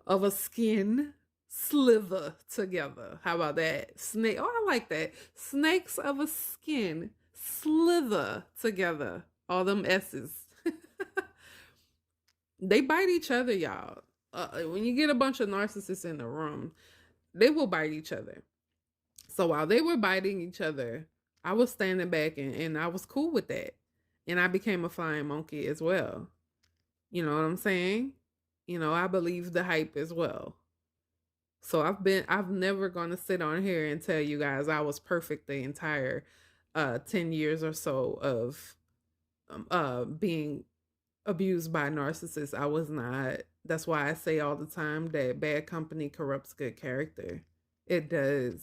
A: of a skin slither together. How about that? Snake. Oh, I like that. Snakes of a skin slither together. All them S's. They bite each other, y'all. When you get a bunch of narcissists in the room, they will bite each other. So while they were biting each other, I was standing back and I was cool with that. And I became a flying monkey as well. You know what I'm saying? I believe the hype as well. So I've never gonna sit on here and tell you guys I was perfect the entire 10 years or so of being abused by narcissists. I was not. That's why I say all the time that bad company corrupts good character. It does.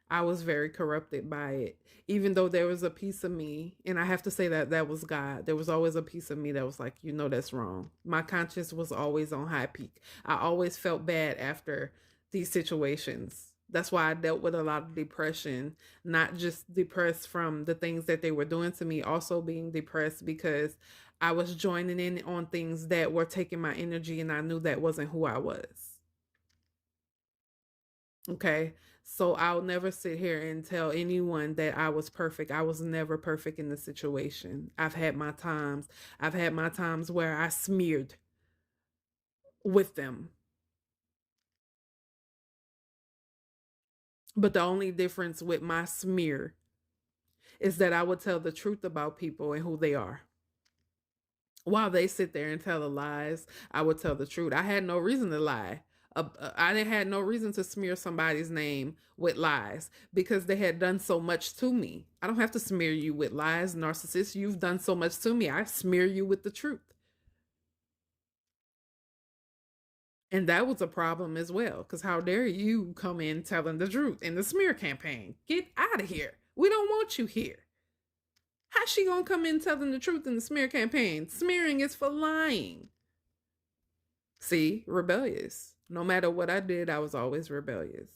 A: I was very corrupted by it. Even though there was a piece of me, and I have to say that that was God, there was always a piece of me that was like, that's wrong. My conscience was always on high peak. I always felt bad after these situations. That's why I dealt with a lot of depression, not just depressed from the things that they were doing to me, also being depressed because I was joining in on things that were taking my energy and I knew that wasn't who I was. Okay. So I'll never sit here and tell anyone that I was perfect. I was never perfect in the situation. I've had my times. I've had my times where I smeared with them. But the only difference with my smear is that I would tell the truth about people and who they are. While they sit there and tell the lies, I would tell the truth. I had no reason to lie. I had no reason to smear somebody's name with lies because they had done so much to me. I don't have to smear you with lies, narcissist. You've done so much to me. I smear you with the truth. And that was a problem as well because how dare you come in telling the truth in the smear campaign? Get out of here. We don't want you here. How's she gonna come in telling the truth in the smear campaign? Smearing is for lying. See, rebellious. No matter what I did, I was always rebellious.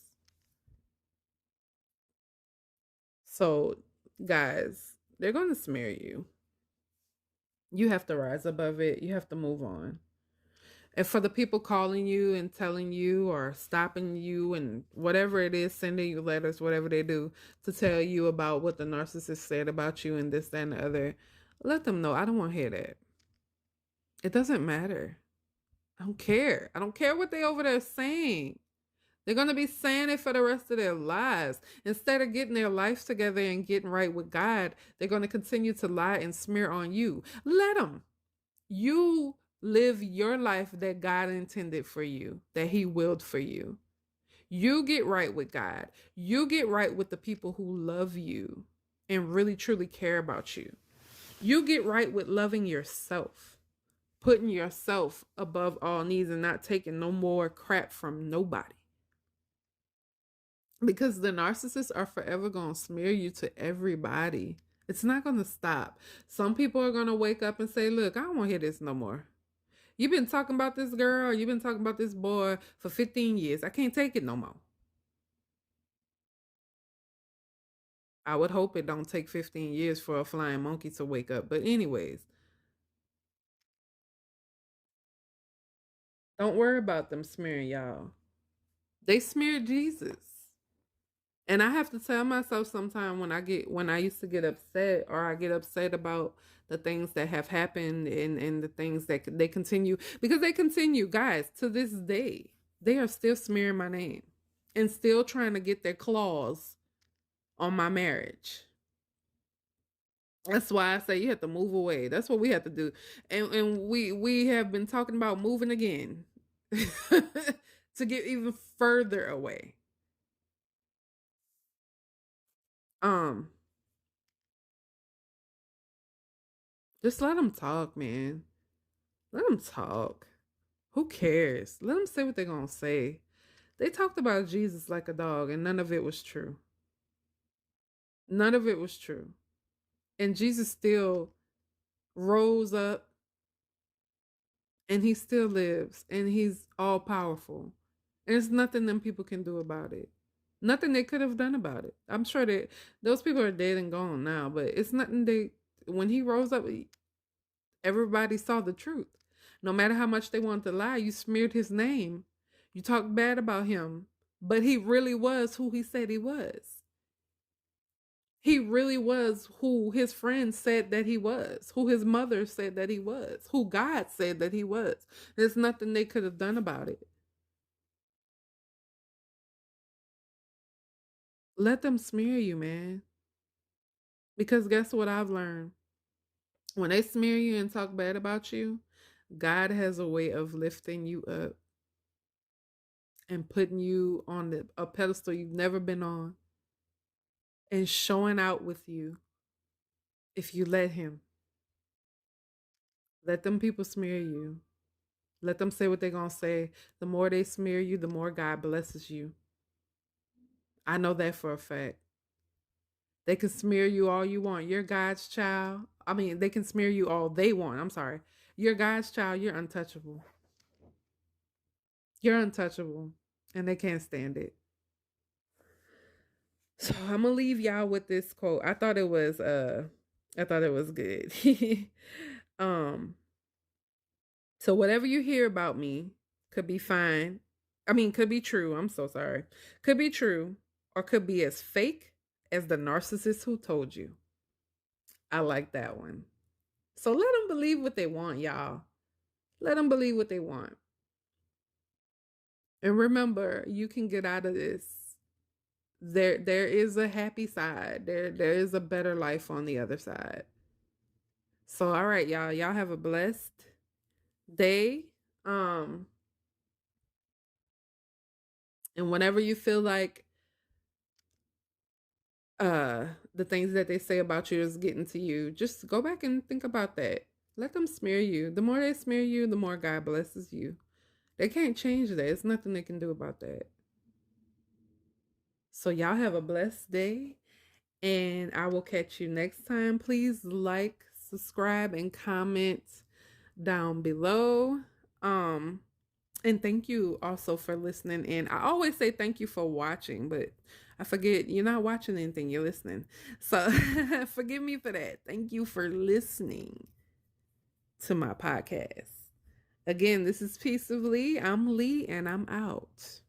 A: So, guys, they're going to smear you. You have to rise above it. You have to move on. And for the people calling you and telling you or stopping you and whatever it is, sending you letters, whatever they do, to tell you about what the narcissist said about you and this, that, and the other, let them know I don't want to hear that. It doesn't matter. I don't care. I don't care what they over there saying. They're going to be saying it for the rest of their lives. Instead of getting their life together and getting right with God, they're going to continue to lie and smear on you. Let them. You live your life that God intended for you, that He willed for you. You get right with God. You get right with the people who love you and really truly care about you. You get right with loving yourself, putting yourself above all needs and not taking no more crap from nobody. Because the narcissists are forever going to smear you to everybody. It's not going to stop. Some people are going to wake up and say, look, I don't want to hear this no more. You've been talking about this girl, you've been talking about this boy for 15 years. I can't take it no more. I would hope it don't take 15 years for a flying monkey to wake up. But anyways, don't worry about them smearing y'all. They smeared Jesus. And I have to tell myself sometime when I used to get upset or I get upset about the things that have happened and the things that they continue, because they continue, guys, to this day. They are still smearing my name and still trying to get their claws on my marriage. That's why I say you have to move away. That's what we have to do. And we have been talking about moving again to get even further away. Um, just let them talk, man. Let them talk. Who cares? Let them say what they're going to say. They talked about Jesus like a dog, and none of it was true. None of it was true. And Jesus still rose up, and he still lives, and he's all powerful. And there's nothing them people can do about it. Nothing they could have done about it. I'm sure that those people are dead and gone now, but it's nothing when he rose up, everybody saw the truth. No matter how much they wanted to lie, you smeared his name. You talk bad about him, but he really was who he said he was. He really was who his friends said that he was, who his mother said that he was, who God said that he was. There's nothing they could have done about it. Let them smear you, man. Because guess what I've learned? When they smear you and talk bad about you, God has a way of lifting you up and putting you on a pedestal you've never been on and showing out with you if you let Him. Let them people smear you. Let them say what they're going to say. The more they smear you, the more God blesses you. I know that for a fact. They can smear you all you want. You're God's child. I mean, they can smear you all they want. I'm sorry. You're God's child. You're untouchable. You're untouchable. And they can't stand it. So I'm gonna leave y'all with this quote. I thought it was good. um so whatever you hear about me could be fine. I mean, could be true. I'm so sorry. Could be true or could be as fake as the narcissist who told you. I like that one. So let them believe what they want, y'all. Let them believe what they want. And remember, you can get out of this. There is a happy side. There is a better life on the other side. So all right, y'all. Y'all have a blessed day. And whenever you feel like the things that they say about you is getting to you, just go back and think about that. Let them smear you. The more they smear you, the more God blesses you. They can't change that. There's nothing they can do about that. So y'all have a blessed day, and I will catch you next time. Please like, subscribe, and comment down below. And thank you also for listening. And I always say thank you for watching, but I forget you're not watching anything, you're listening. So forgive me for that. Thank you for listening to my podcast. Again, this is Peace of Lee. I'm Lee, and I'm out.